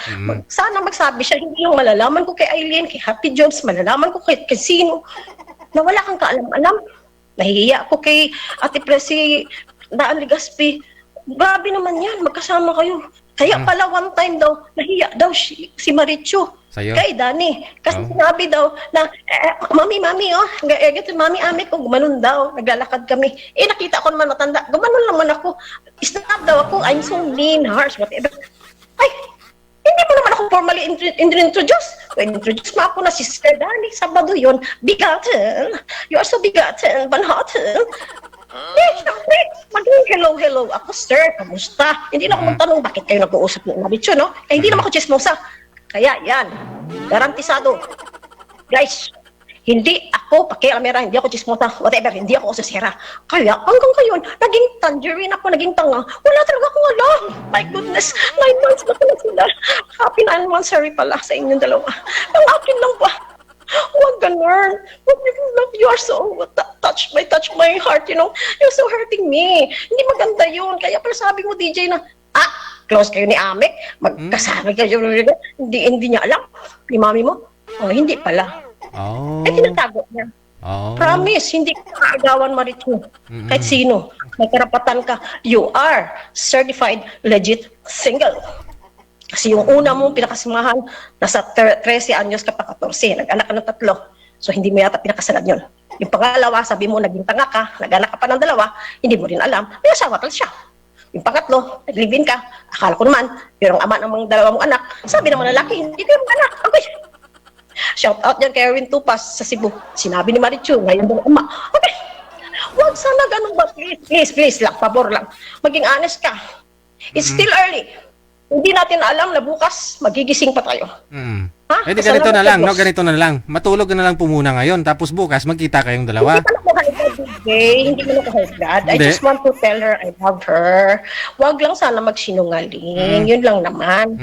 Sana magsabi siya, hindi lang malalaman ko kay Aileen, kay Happy Jobs, malalaman ko kay sino. Na wala kang kaalam-alam. Nahihiya ako kay Ate Presi Daan Legaspi. Grabe naman yan, magkasama kayo. Kaya pala one time daw, nahiya daw si Marichu. Sa'yo? Kay Danny. Kasi sinabi daw na, mami, oh, mami, ame ko, gumanon daw, naglalakad kami. Nakita ko naman matanda, gumanon naman ako. Snap daw ako, I'm so mean, harsh, whatever. Ay, hindi mo naman ako formally introduce. When introduce mo ako na si Sir Danny Sabado yun, bigatin. You are so bigatin, banhatin. Siyempre, maging hello ako, sir, kamusta? Hindi na ako magtanong, bakit kayo nag-uusap ng Marichu, no? Hindi naman ako chismosa. Kaya yan, garantisado. Guys, hindi ako pakialamera, hindi ako chismosa, whatever, hindi ako ososera. Kaya hanggang ngayon, naging tangerine ako, naging tanga. Wala talaga akong alam. My goodness, 9 months na pala sila. Happy 9 months, sorry pala sa inyong dalawa. Ang akin lang ba? Huwag ganun. You are so touch my heart, you know. You're so hurting me. Hindi maganda yun. Kaya pala sabi mo, DJ, na, close kayo ni Amek, magkasama kayo, hindi niya alam, ni mami mo. Oh, hindi pala. Oh. Tinatago niya. Oh. Promise, hindi ka kaagawan, Marichu. Kahit sino, may karapatan ka. You are certified legit single. Kasi yung una mong pinakasamahan, nasa 13 anyos ka pa 14, nag-anak ka ng 3. So hindi mo yata pinakasalan yun. Yung pangalawa, sabi mo, naging tanga ka, nag-anak ka pa ng 2, hindi mo rin alam, may asawa ka siya. Yung pangatlo, nag-live-in ka, akala ko naman, pero ang ama ng mga 2 mong anak, sabi ng mga lalaki, hindi kayo mag-anak. Okay. Shout out dyan kay Erwin Tupas sa Cebu. Sinabi ni Marichu, ngayon daw ama. Okay. Huwag sana ganun ba? Please lang, pabor lang. Maging honest ka. It's still early. Hindi natin alam na bukas magigising pa tayo. Ha? Di ganito na lang, no? Ganito na lang. Matulog ka na lang po muna ngayon, tapos bukas magkita kayong dalawa. Hindi pa ako high blood, hindi mo na high blood. I just want to tell her I love her. Huwag lang sana magsinungaling. Yun lang naman.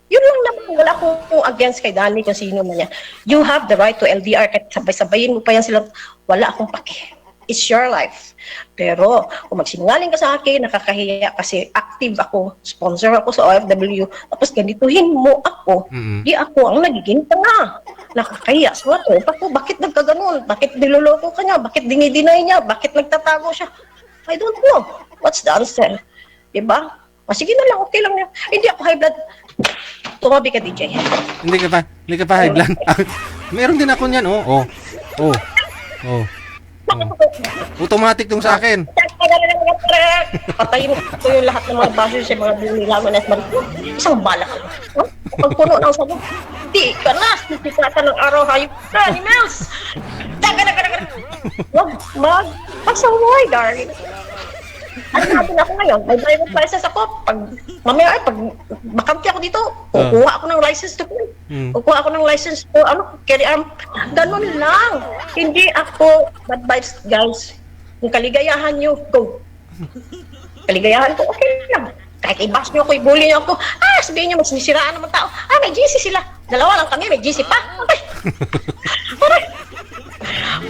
Yun lang naman. Wala akong against kay Danny kung sino man yan. You have the right to LDR. Kahit sabay-sabayin mo pa yan sila. Wala akong pake. It's your life. Pero kung magsinungaling ka sa akin, nakakahiya kasi active ako, sponsor ako sa OFW, tapos ganituhin mo ako, di ako ang nagiging tanga. Nakakahiya. So bakit nagkaganon? Bakit niloloko ka niya? Bakit dinideny niya? Bakit nagtatago siya? I don't know. What's the answer? Diba? Sige na lang, okay lang yan. Hindi ako high blood. Tumabi ka, DJ. Hindi ka pa high blood. Meron din ako niyan, oh. Automatic tong sa akin. Patayin ko yung lahat ng mga baso sa mga binilaman at marito. Isang bala ka. Pag puno ng sabi, di ka na. Nasikatan ng araw, hayop ka, ni Mels. Daga. Wag, pasaway, darling. Ano natin ako ngayon? May driver's license ako. Pag makampi ako dito, kukuha ako ng license to play. Kukuha ako ng license to, carry arm. Ganun lang. Hindi ako bad vibes, guys. Kung kaligayahan nyo, go. Kaligayahan ko, okay lang. Kahit i-bash nyo ako, i-bully nyo ako, sabihin nyo, magsinisiraan naman tao. May GC sila. 2 lang kami, may GC pa. Okay. Okay.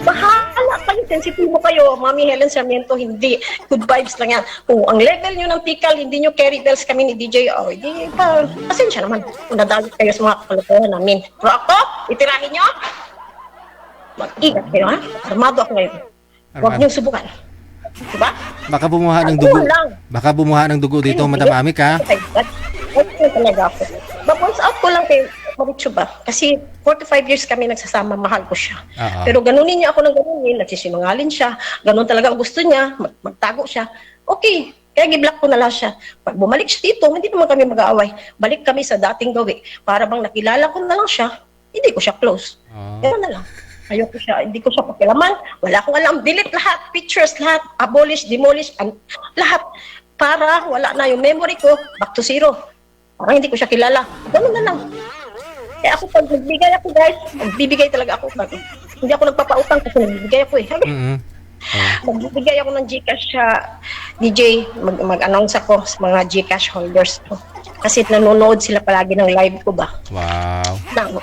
Bahala kayo, sensitibo kayo. Mami Helen Sarmiento, hindi. Good vibes lang yan. Kung ang level nyo ng tikal, hindi nyo carry bells kami ni DJ, hindi pa. Pasensya naman. Kung nadalit kayo sa mga kalokohan namin. Pero ako, itirahin nyo. Mag-ingat kayo, ha? Armado ako ngayon. Huwag nyo subukan. Diba? Baka bumuha ng dugo. Baka bumuha ng dugo dito, Madam Amik, ha? Okay talaga ako. Ba-points out ko lang kay Maritso ba? Kasi 45 years kami nagsasama, mahal ko siya. Oo. Pero ganunin niya ako ng ganunin, nagsisinungaling siya, ganun talaga ang gusto niya, magtago siya. Okay, kaya gi-block ko na lang siya. Pag bumalik siya dito, hindi naman kami mag-aaway. Balik kami sa dating gawi. Para bang nakilala ko na lang siya, hindi ko siya close. Ganun na lang. Ayoko siya, hindi ko siya pakilaman. Wala akong alam. Delete lahat, pictures lahat, abolish, demolish, lahat. Para wala na yung memory ko, back to zero. Parang hindi ko siya kilala. Ganun na lang. Kaya ako pag nagbigay ako guys, magbibigay talaga ako. Hindi ako nagpapautang kasi nagbibigay ako eh. Magbibigay ako ng Gcash sa DJ, mag-announce ako sa mga Gcash holders ko. Kasi nanonood sila palagi ng live ko ba? Wow.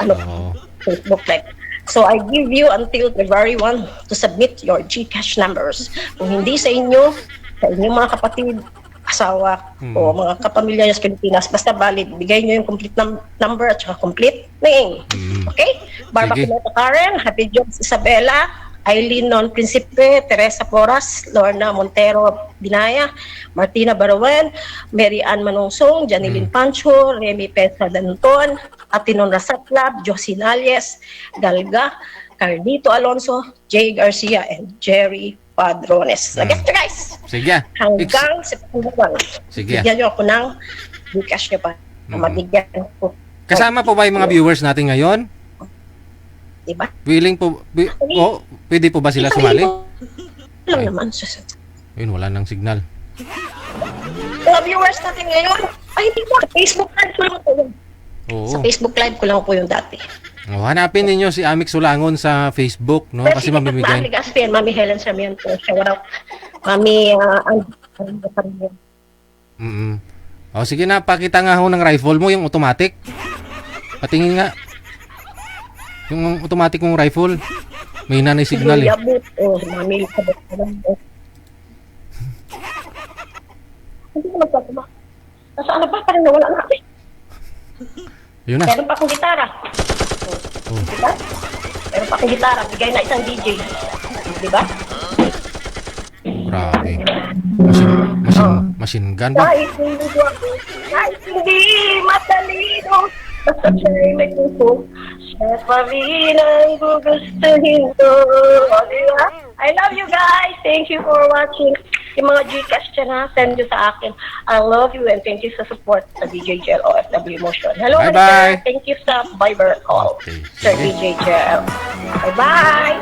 Oo. Facebook live. So I give you until February 1 to submit your Gcash numbers. Kung hindi sa inyong mga kapatid, asawa o mga kapamilya niya sa Pilipinas, basta valid, bigay niyo yung complete number at saka complete name. Okay? Barba Sige. Pineta Karen, Happy Jobs Isabela, Eileen Non Principe, Teresa Porras, Lorna Montero Binaya, Martina Barawen, Mary Ann Manungsong, Janilyn Pancho, Remy Petra Danton, Atinon Rasatlab, Josie Nalles, Galga, Carlito Alonso, Jay Garcia, and Jerry Padrones. Lagyan nyo guys! Sige. Hanggang September 1. Sige. Bigyan nyo ako ng Gcash nyo pa. Mabigyan ko. Kasama po ba yung mga viewers natin ngayon? Diba? Willing po, pwede po ba sila sumali? Alam naman. Ayun, wala nang signal. Mga viewers natin ngayon, ay hindi po. Facebook live ko lang po yun. Oo. Sa Facebook live ko lang po yung dati. Oh, hanapin ninyo si Amik Sulangon sa Facebook, no? Kasi mamimigay. Mami Gaspian, Mami Helen Sarmiento, shout out. Mami, Oh, sige na, pakita nga ho ng rifle mo, yung automatic. Patingin nga. Yung automatic mong rifle. May nanay signal eh. Mami, hindi ko magpapama. Nasaan na ba? Parang nawala na ako. Yun na. Meron pa akong gitara. Diba? Meron pa akong gitara. Bigay na isang DJ. Diba? Grabe. Machine gun ba? Kahit hindi matalino, basta siya'y may puso, siya pa rin ang gugustuhin ko. O, diba? I love you guys. Thank you for watching. Yung mga Gcash dyan ha, send nyo sa akin. I love you and thank you sa support sa DJ Jel OFW Motion. Hello, Bye-bye. Maricel. Thank you sa Viber call. Okay. Sir DJ Jel. Bye-bye.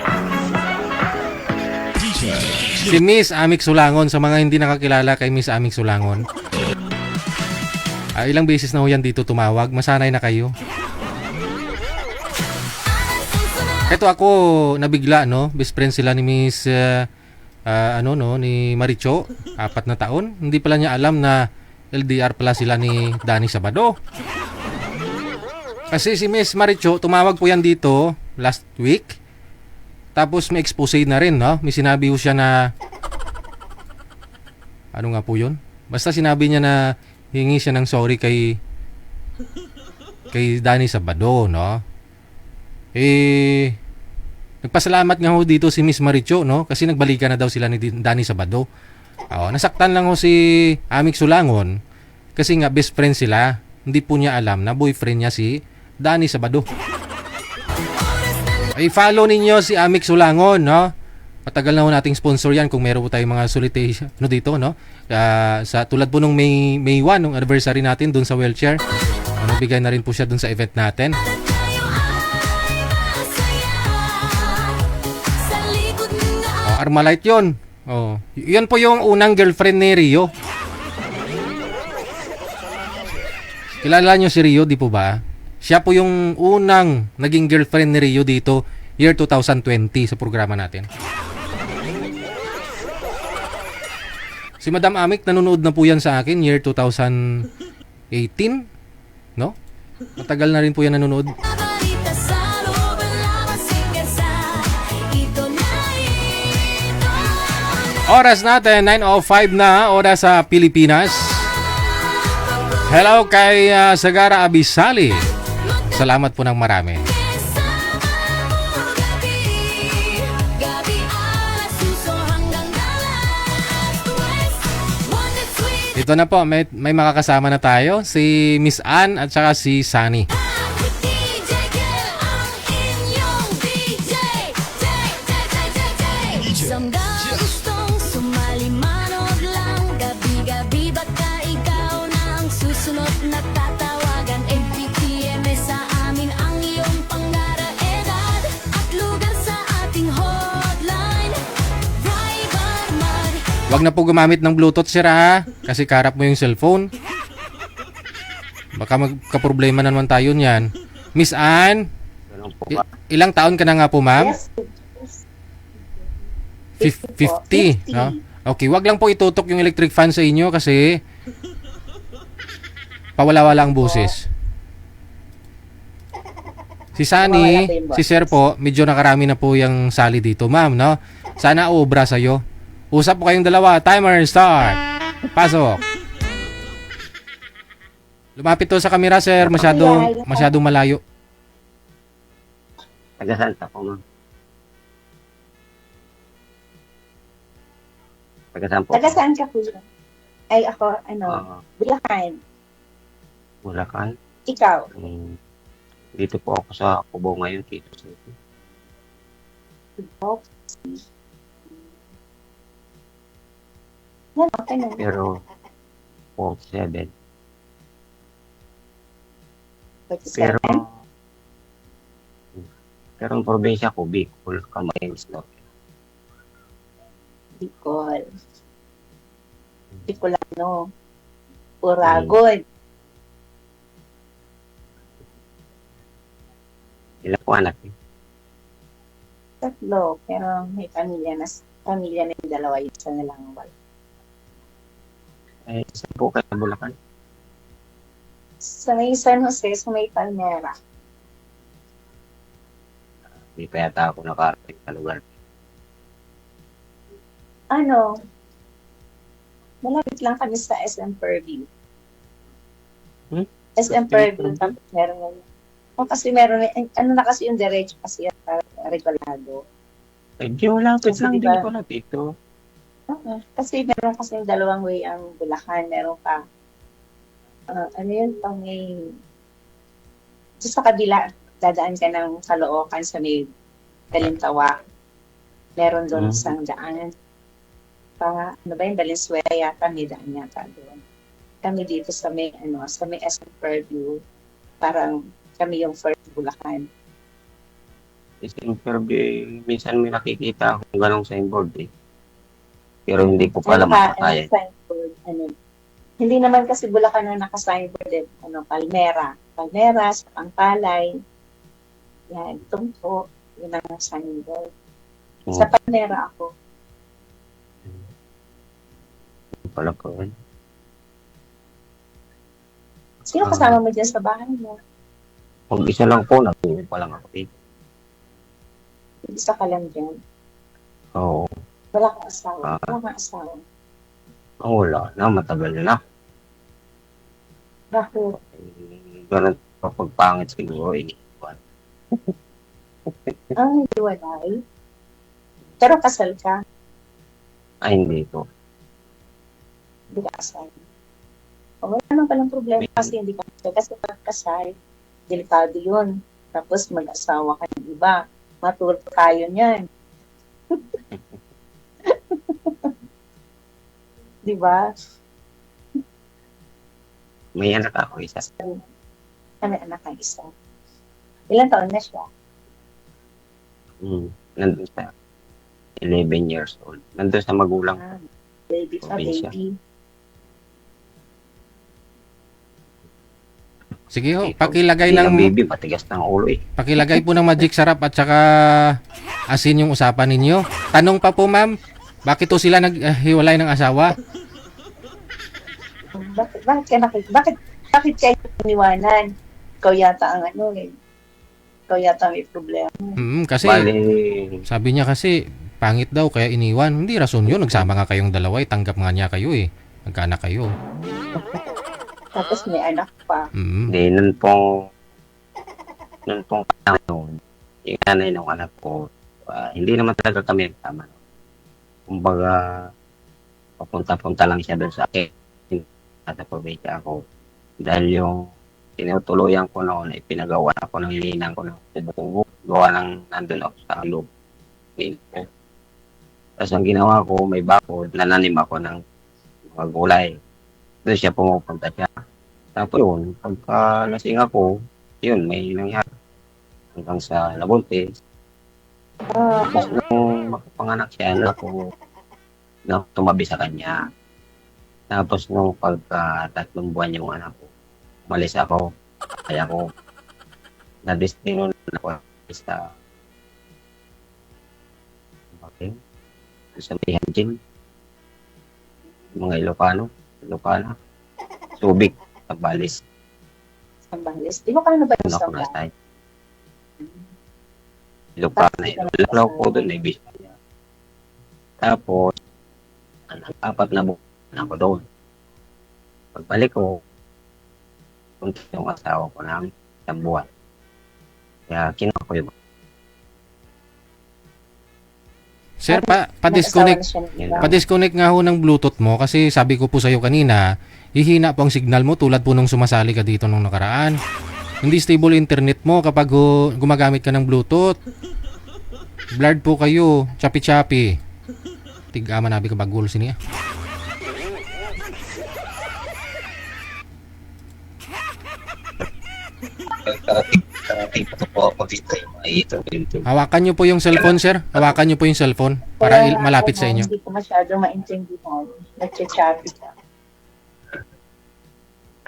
Si Miss Amik Sulangon, sa mga hindi nakakilala kay Miss Amik Sulangon. Ilang beses na ho yan dito tumawag. Masanay na kayo. Ito ako nabigla, no? Best friend sila ni Miss ni Maricho, 4 na taon. Hindi pala niya alam na LDR pala sila ni Danny Sabado. Kasi si Miss Maricho, tumawag po yan dito last week. Tapos may expose na rin, no? May sinabi ko siya na ano nga po yun? Basta sinabi niya na hingi siya ng sorry kay Danny Sabado, no? Nagpasalamat nga ho dito si Miss Maricho, no? Kasi nagbalikan na daw sila ni Danny Sabado. Nasaktan lang ho si Amik Sulangon kasi nga best friend sila. Hindi po niya alam na boyfriend niya si Danny Sabado. Ay follow ninyo si Amik Sulangon, no? Matagal na ho nating sponsor yan kung meron po tayong mga solicitation dito, no? Sa tulad po nung May 1, nung anniversary natin doon sa wheelchair. Nagbigay na rin po siya doon sa event natin. Armalite yun. Yan po yung unang girlfriend ni Rio. Kilala nyo si Rio, di po ba? Siya po yung unang naging girlfriend ni Rio dito, year 2020 sa programa natin. Si Madam Amik, nanonood na po yan sa akin, year 2018. No? Matagal na rin po yan nanonood. Oras natin, 9:05 na, oras sa Pilipinas. Hello kay Sagara Abisali. Salamat po ng marami. Ito na po, may makakasama na tayo, si Miss Ann at saka si Sunny. susunod na tatawagan ABTMS sa amin ang iyong pangarap, edad at lugar sa ating hotline. Driver Mag. Wag na po gumamit ng Bluetooth, sir, ha? Kasi karap mo yung cellphone. Baka magka-problema na naman tayo niyan. Miss Ann, Ganun po i- ba? ilang taon ka na nga po, ma'am? Yes. 50, no? Okay, wag lang po itutok yung electric fan sa inyo kasi pawala-wala ang boses. Si Sunny, si Sir po, medyo nakarami na po yung sali dito, ma'am, no? Sana obra sa'yo. Usap po kayong dalawa. Timer start. Pasok. Lumapit to sa camera, sir. Masyadong malayo. Taga saan ka po, ma'am? Taga saan po? Taga saan ka po yun? Ay, ako, Ah, Bulacan. Bulacan. Ikaw. Dito po ako sa Cubao ngayon, Tito City. Yan, okay na. Pero 47. Pero pero ang probinsya ko, Bicol, Camarines Norte. Bicol. Bicolano. Uragon. Ilan po anak niyo? Tatlo. Pero may pamilya na yung dalawa. Isa na lang ang wala. Eh, saan po kayo sa Bulacan? Sa may San Jose, sa may Palmera. Hindi pa yata ako nakarating sa lugar. Malapit lang kami sa SM Purview. Hmm? SM Purview, tapos meron kasi meron, na kasi yung diretso kasi yan, Regalado. Eh, di malapit Kasi lang diba- din ko na dito. Kasi meron kasi dalawang way ang Bulacan. Meron pa, pang may, sa kabila, dadaan ka ng Caloocan sa may Talintawa. Meron doon isang daan. Valenzuela yata, may daan yata doon. Kami dito sa may, sa may SM Purview, parang kami yung first Bulacan. Pero minsan may nakikita akong ganong signboard eh. Pero hindi ko pala makakaya. Signboard, hindi naman kasi Bulacan ang naka-signboard eh. Palmera. Palmera, sa Pangpalay. Yan, Tumpo. Yun ang signboard. Sa Palmera ako. Pala ko. Sino kasama mo dyan sa bahay mo? Pag isa lang po, natulog pa lang ako dito. Isa ka lang dyan. Oo. Wala kang asawa. Wala kang asawa. Wala na, matagal na. Bakit? Ganun kapag pangit siguro, iniwan. Ang hiwalay. Pero kasal ka. Ay, hindi ko. Hindi ka kasal. Wala naman palang problema kasi hindi ka kasal. Kasi pag kasal, delikado yun. Tapos mag-asawa ka ng iba. Matulog tayo niyan. Di ba? May anak ako isa. Kami anak ng isa. Ilang taon na siya? Nandun sa 11 years old. Nandun sa magulang. Baby pa, Probinsya. baby. Sige ho, pakilagay Hindi ng ang baby, patigas ng ulo eh. pakilagay po ng magic sarap at saka asin yung usapan ninyo. Tanong pa po, ma'am, bakit to sila naghiwalay ng asawa? Bakit kayo iniwanan? Ikaw yata ang ikaw yata may problema. Kasi Bali, sabi niya kasi pangit daw kaya iniwan. Hindi rason yun, nagsama nga kayong dalawa, tanggap nga niya kayo eh. Nagkaanak kayo. Tapos may anak pa. hindi, nun pong panahon, yung nanay ng anak ko, hindi naman talaga kami nagsama. Kumbaga, papunta-punta lang siya doon sa akin. At probinsya ako. Dahil yung tinutuluyan ko noon ay pinagawa ako ng linang ko ng tubo. Gawa ng nandun ako sa loob. Tapos ang ginawa ko, may bakod, nananim ako ng mga gulay. Doon siya pumupunta siya. Tapos yun, pagka lasing ako, yun, may nangyari hanggang sa nabuntis. Tapos nung makapanganak siya, na tumabi sa kanya. Tapos nung pagka 3 buwan yung anak ko, umalis ako. Kaya ako, na-destino na ako sa okay, sa may Hanjin, mga Ilocana, Subic, Tabalis, Sambales. Di mo kano ba yung doon ako Sambales? nasa Ilocana yun. Wala ako po doon, eh. Tapos, 4 na buwan ako doon. Pagbalik ko, punta yung asawa ko ng 1 buwan. Kaya kinuha ko yung Sir, May pa-disconnect. asawa na siya, di ba? Pa-disconnect nga ho ng Bluetooth mo kasi sabi ko po sa'yo kanina, hihina po ang signal mo tulad po nung sumasali ka dito nung nakaraan. Hindi stable internet mo kapag gumagamit ka ng Bluetooth. Blurred po kayo, chapi-chapi. Tig-ama nabi ka bagul siniya. karating pa po ako dito. Ito. Hawakan nyo po yung cellphone, sir. Hawakan nyo po yung cellphone para Kaya nga malapit ako, sa inyo. Hindi ko masyadong maintindihan. Nagche-chatty ka.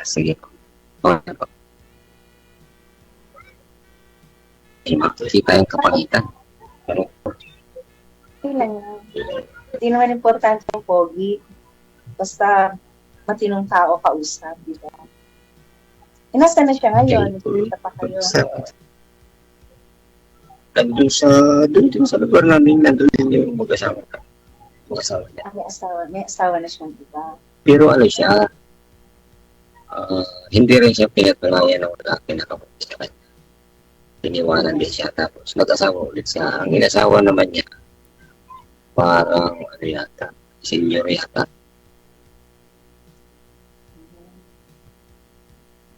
Sige. Okay po. Kita yung kapagitan. Pero, Okay lang yan. Hindi naman importante yung pogi. Basta matinong tao kausap, di ba? Inasa na siya ngayon? Nagkita pa kayo. Doon din sa lugar namin, nandun din yung mag-asawa niya. Ah, may asawa na siya, di ba? Pero ano siya, hindi rin siya pinatunayan ng wala pinakapunta sa kanya. Iniwanan din siya, tapos nag-asawa ulit siya. Ang inasawa naman niya, parang ano yata, senior yata.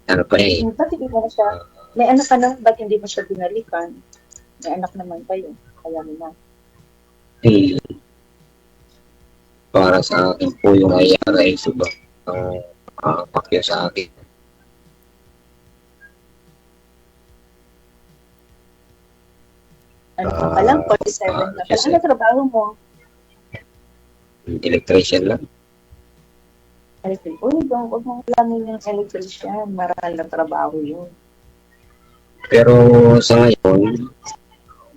Ano pa eh, Ba't hindi mo na siya? May anak ka na, ba't hindi mo siya binalikan? May anak naman kayo. Kaya mo na. para sa akin po yung nangyari ay sobrang pakyo sa akin. Ano ka lang? 47 na. yes, Ano trabaho mo? Electrician lang. Electric. Uy, huwag mong langin yung electrician. Maral na trabaho yun. Pero sa ngayon,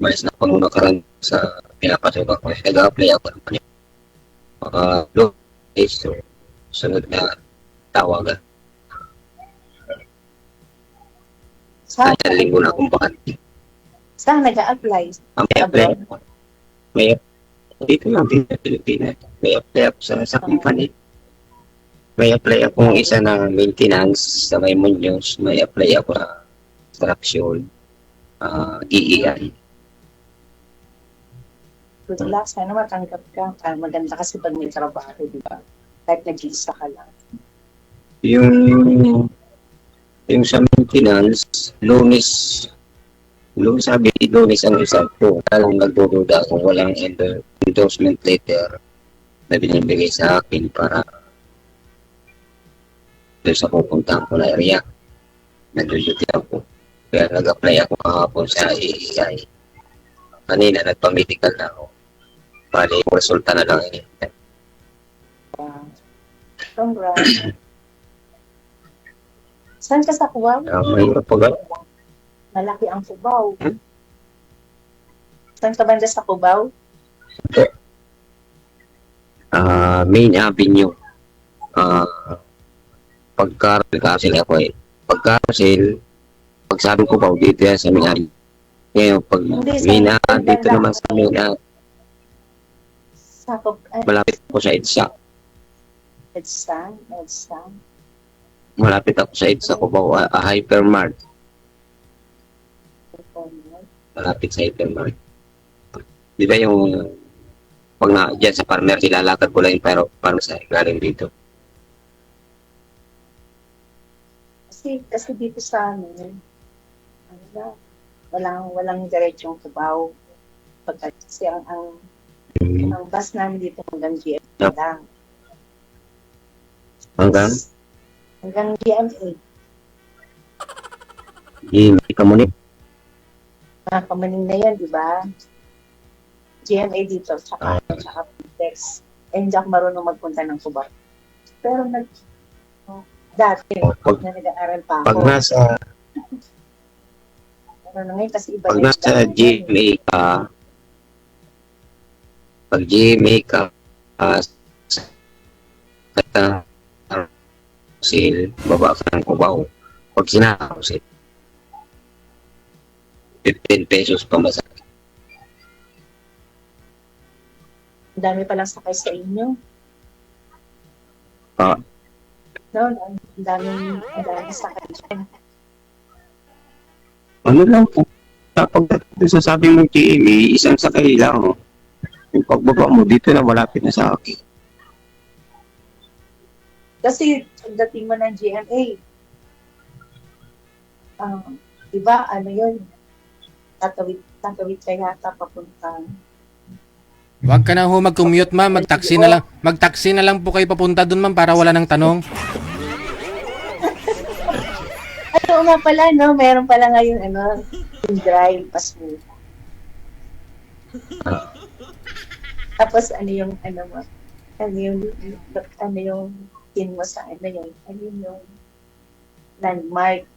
mas na pang nakaraan sa pinapasukan ko, nag-apply ako ng low days, so sunod na tawagan. Saan? Kaya linggo na akong bakante. Saan nag-a-apply? May apply ako. Dito lang din sa Pilipinas. May apply ako sa company. May apply akong isa na maintenance sa may Muñoz. May apply ako sa construction, DEI. Good luck. Sana matanggap ka. Maganda kasi pag may trabaho, di ba? Kahit nag-iisa ka lang. Yung sa maintenance, Lunes ang isa ko. Talang nagdududa kung walang endorsement letter na binibigay sa akin para doon sa pupuntahan ko na area. Nag-duty ako. Kaya nag-apply ako kahapon sa AEI. Kanina nagpa-medical na ako. Bali, yung resulta na lang yun. Congrats. Saan ka sa Cubao? Mahirap pag Malaki ang Cubao. Saan ka banda sa Cubao? Main Avenue. Pagka-cancel ako eh. Pagka-cancel, pag sabi ko ba, dito yan sa Main Avenue. Ngayon, pag Mina, dito naman sa Mina, Sa malapit ako sa EDSA. Edsan. Malapit ako sa EDSA ko ba, Hypermart. Malapit sa Hypermart. Di ba yung pag na dyan sa farmer, silalakad ko lang yung pero parang sa galing dito. Kasi dito sa amin, ano na, walang diretsong Cubao. Kasi ang bus namin dito hanggang GF lang. Hanggang? Hanggang GMA. Hindi ka muna. Mga kamaning na yan, di ba? GMA dito, tsaka Pintex. Eh, hindi ako marunong magpunta ng Cubao. Pero dati, Pag- na nag-aaral pa Pag ako. Pero na ngayon kasi iba pag yung nasa style ngayon. GMA ka, pag GMA ka, sa sale, baba ka ng Cubao. Pag sinakaw, 15 pesos pa masakit. Ang dami palang sakay sa inyo. Ah. No, ang daming sakay dyan. Ano lang po, kapag sasabi mo GMA, isang sakay lang. Oh. Yung pagbaba mo, dito na malapit na sa akin. Kasi pagdating mo ng GMA, di ba, ano yun, tatawid ka yata papuntang. Huwag ka na ho mag-commute, ma'am. Mag-taxi na lang. Mag-taxi na lang po kayo papunta dun, ma'am, para wala nang tanong. Ano nga pala, no? Meron pala ngayon, yung drive, pasmo. Tapos, ano yung pin mo sa, yung landmark.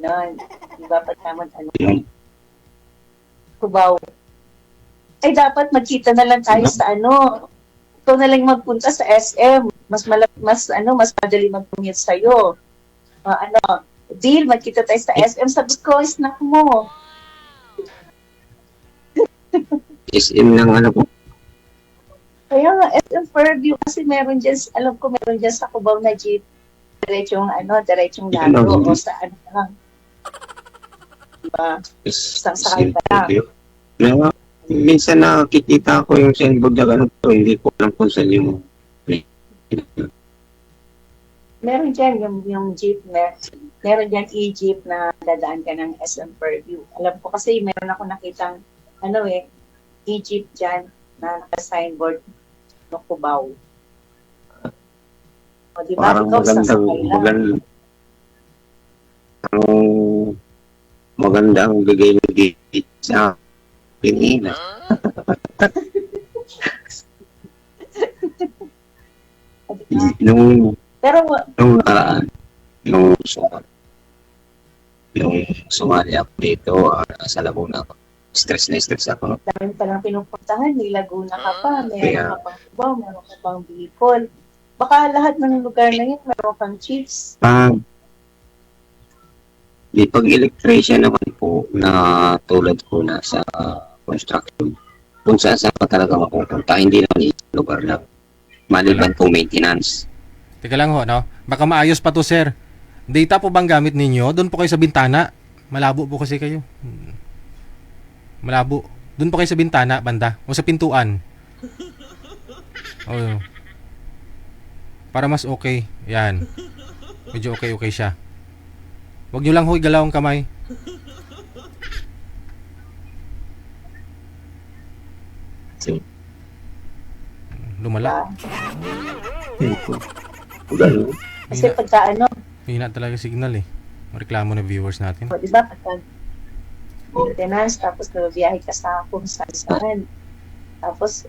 Noon, di ba, pagkaman, Cubao. Ay, dapat magkita na lang tayo sa ikaw na lang magpunta sa SM. Mas madali mag-commute sa'yo. Deal, magkita tayo sa SM. Sabi ko, snack mo. SM lang ano po. Kaya nga, SM Fairview, kasi meron dyan, alam ko meron dyan sa Cubao na jeep. Diretsong lago o sa lang. Diba? Isang sakay pa lang. Kaya, minsan nakikita ko yung signboard na gano'n to, hindi ko alam kung saan yung Meron dyan yung jeep meron dyan e-jeep na dadaan ka ng SM Fairview. Alam ko kasi meron ako nakitang e-jeep dyan na naka-signboard ng Cubao. O diba, parang ikaw sasakay lang. magandang bigay ng gate sa Pilipinas. nung nakaraan, nung sumali ako dito sa Laguna, stress ako. Dami palang pinupuntahan, may Laguna ka pa, meron ka pang Cubao, meron ka pang Bicol. Baka lahat ng lugar na yun, meron kang chiefs. Di pag-electrician naman po na tulad ko na sa construction, kung saan ka talaga mapupunta, hindi naman isang lugar lang. Maliban po maintenance. Teka lang ho, no? Baka maayos pa to, sir. Data po bang gamit ninyo? Doon po kayo sa bintana. Malabo po kasi kayo. Malabo. Doon po kayo sa bintana, banda. O sa pintuan. Oh. Para mas okay. Yan. Medyo okay siya. Huwag nyo lang ho igalaw ang kamay. Lumala. Kasi pagka Hina talaga signal eh. Reklamo ng viewers natin. di ba, pagka maintenance, tapos nabiyahe ka sa kung saan. Tapos,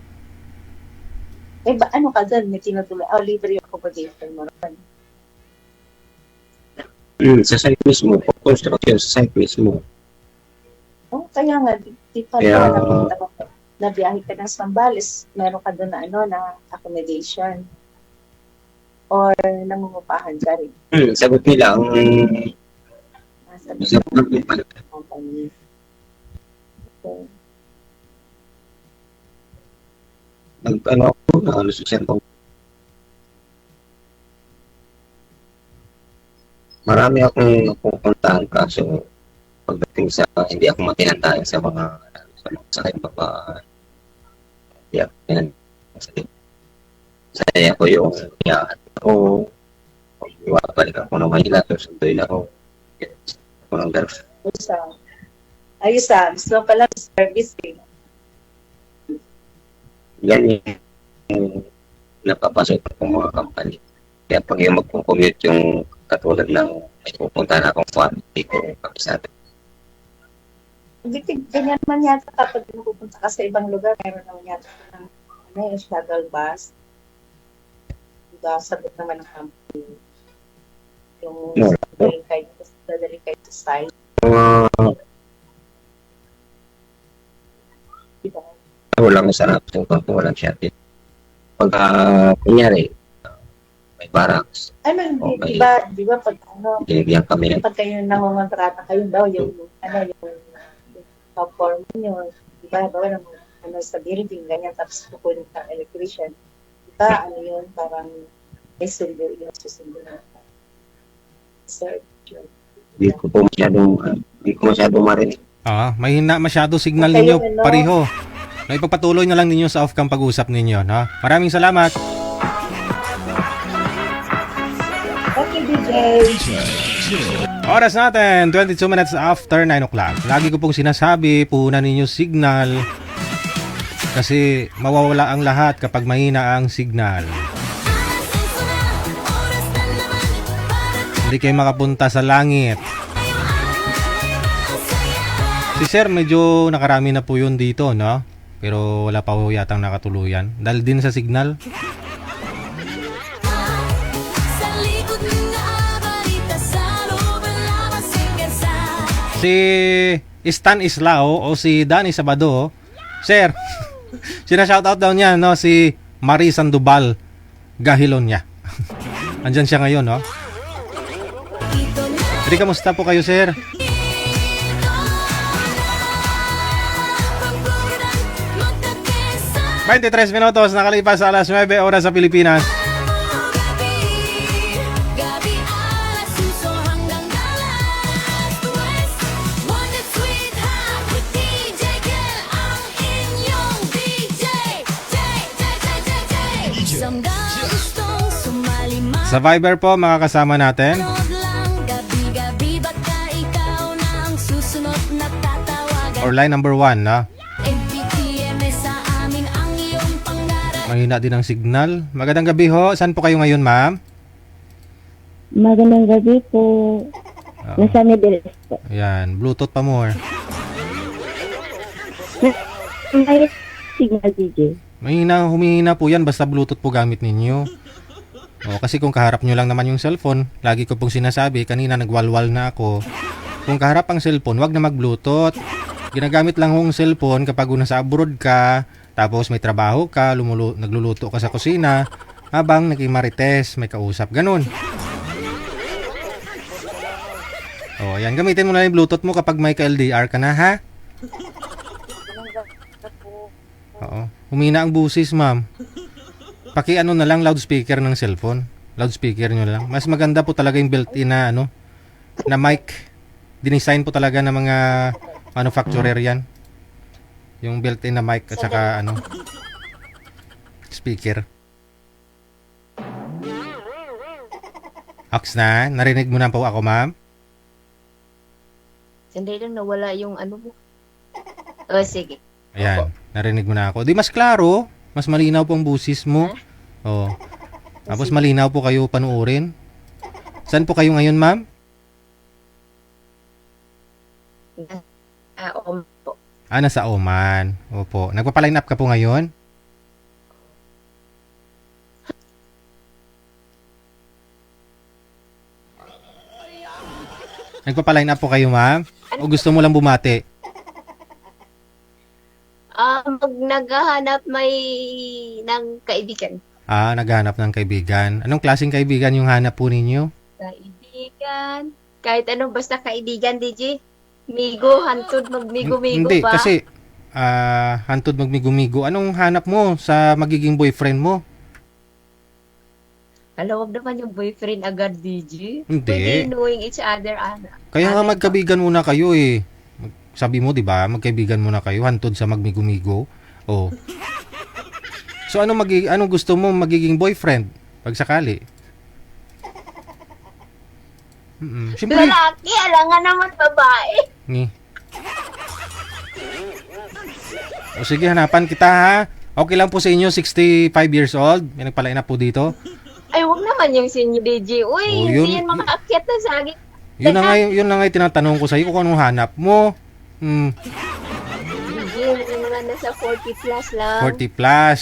ano ka doon? May tinutuloy. Libre yung accommodation mo ron. Sa site mismo, construction sa site mismo. Kaya nga, di pa nabiyahe ka ng Sambales, meron ka doon na accommodation. Or nangungupahan ka rin. Sagot nila ang company. Okay. Marami akong napupuntahan kaso pagdating sa hindi ako matinantayan sa mga sakay pa hindi ako tinantayan. Saya ko yung iyakan ko. Iwabalik ako ng Manila, susunduin ako. Ako ng gano'n. Ayos gusto pa lang service eh. Yan yung napapasok ng mga company. Kaya pag yung magpo-commute yung katulad ng may pupunta na akong farm, hindi ko kabisado. Ganyan man yata kapag pupunta ka sa ibang lugar, meron naman yata ng yung shuttle bus. Diba, sagot naman ng company. Yung dadalhin kayo sa site. Diba? Walang sarap yung walang shuttle. Pag kunyari, may barracks, Ano, Okay. diba pag binigyan kami ng pag kayo nangungontrata kayo daw, yung top form nyo, diba, bawa ng sa building, ganyan, tapos kukunin ka electrician. Diba, ano yun, parang may sundo, yung susundo na. Sir, hindi ko masyadong marinig. Mahina masyado signal Okay, ninyo ano? pareho. No, ipagpatuloy na lang ninyo sa off-cam pag-usap ninyo, no? Maraming salamat. okay, DJ. Oras natin, 22 minutes after 9 o'clock. Lagi ko pong sinasabi, puhunan ninyo signal. Kasi mawawala ang lahat kapag mahina ang signal. Hindi kayo makapunta sa langit. Si Sir, medyo nakarami na po yun dito, no? Pero wala pa po yatang nakatuluyan. Dahil din sa signal. Sa likod ng balita sa loob ng laban sa Si Stan Islao o si Danny Sabado, Sir, sinashoutout daw niya, no? Si Marie Sandoval Gahilon niya. Andyan siya ngayon, no? Jadi, kamusta po kayo, Sir? 23 minutos nakalipas sa alas 9 oras sa Pilipinas. gabi alas suso hanggang alas 2 Wonder Sweet Hot with DJ Kel ang inyong DJ Samdang gustong sumali Sa Viber po, makakasama natin. manood lang gabi-gabi baka ikaw na ang susunod na tatawagan Or line number 1, no? MPTMS sa amin ang iyong pangarap Mahina din ang signal. Magandang gabi ho. Saan po kayo ngayon, ma'am? Magandang gabi po. Nasa Middle East po. Ayan, Bluetooth pa more. May signal, DJ. Humihina po yan basta Bluetooth po gamit ninyo. O, kasi kung kaharap nyo lang naman yung cellphone, lagi ko pong sinasabi, kanina nagwalwal na ako. Kung kaharap ang cellphone, wag na mag-Bluetooth. Ginagamit lang yung cellphone kapag nasa abroad ka, tapos may trabaho ka, nagluluto ka sa kusina, habang nagimarites, may kausap, ganun. O, ayan, gamitin mo na yung Bluetooth mo kapag may ka-LDR ka na, ha? Oo. Humina ang busis, ma'am. Paki-ano na lang, loudspeaker ng cellphone. Loudspeaker nyo lang. Mas maganda po talaga yung built-in na, na mic. Dinesign po talaga ng mga manufacturer yan. Yung built-in na mic at saka, speaker. Ox na, narinig mo na po ako, ma'am? Sandali lang, nawala yung ano mo. Sige. Ayan, narinig mo na ako. Di mas klaro, mas malinaw po ang busis mo. Oh. Tapos malinaw po kayo panuorin. Saan po kayo ngayon, ma'am? Po. Nasa Oman. Opo. Nagpapaline up ka po ngayon? Nagpapaline up po kayo, ma'am? O gusto mo lang bumati? Naghahanap ng kaibigan. Naghanap ng kaibigan. Anong klaseng kaibigan yung hanap po ninyo? Kaibigan. Kahit ano, basta kaibigan, DJ. Migo, hantod, magmigo-migo Hindi, pa. kasi hantod magmigo-migo. Anong hanap mo sa magiging boyfriend mo? Wag naman yung boyfriend agad, DJ. Hindi. Pwede knowing each other, Kaya nga magkaibigan muna kayo eh. Sabi mo, 'di ba? Magkaibigan muna kayo hantod sa magmigo-migo. Oh. So anong gusto mo magiging boyfriend pag sakali? Siyempre. Lalaki, alangan naman babae. O sige, hanapan kita, ha. Okay lang po sa inyo, 65 years old. May nagpalain na po dito. Ay, wag na. naman yung senior DJ. Uy, Oh, hindi yun- yan makaakyat na saging. Yun na nga yung tinatanong ko sa'yo kung anong hanap mo. DJ, yung mga nasa 40 plus lang. 40 plus.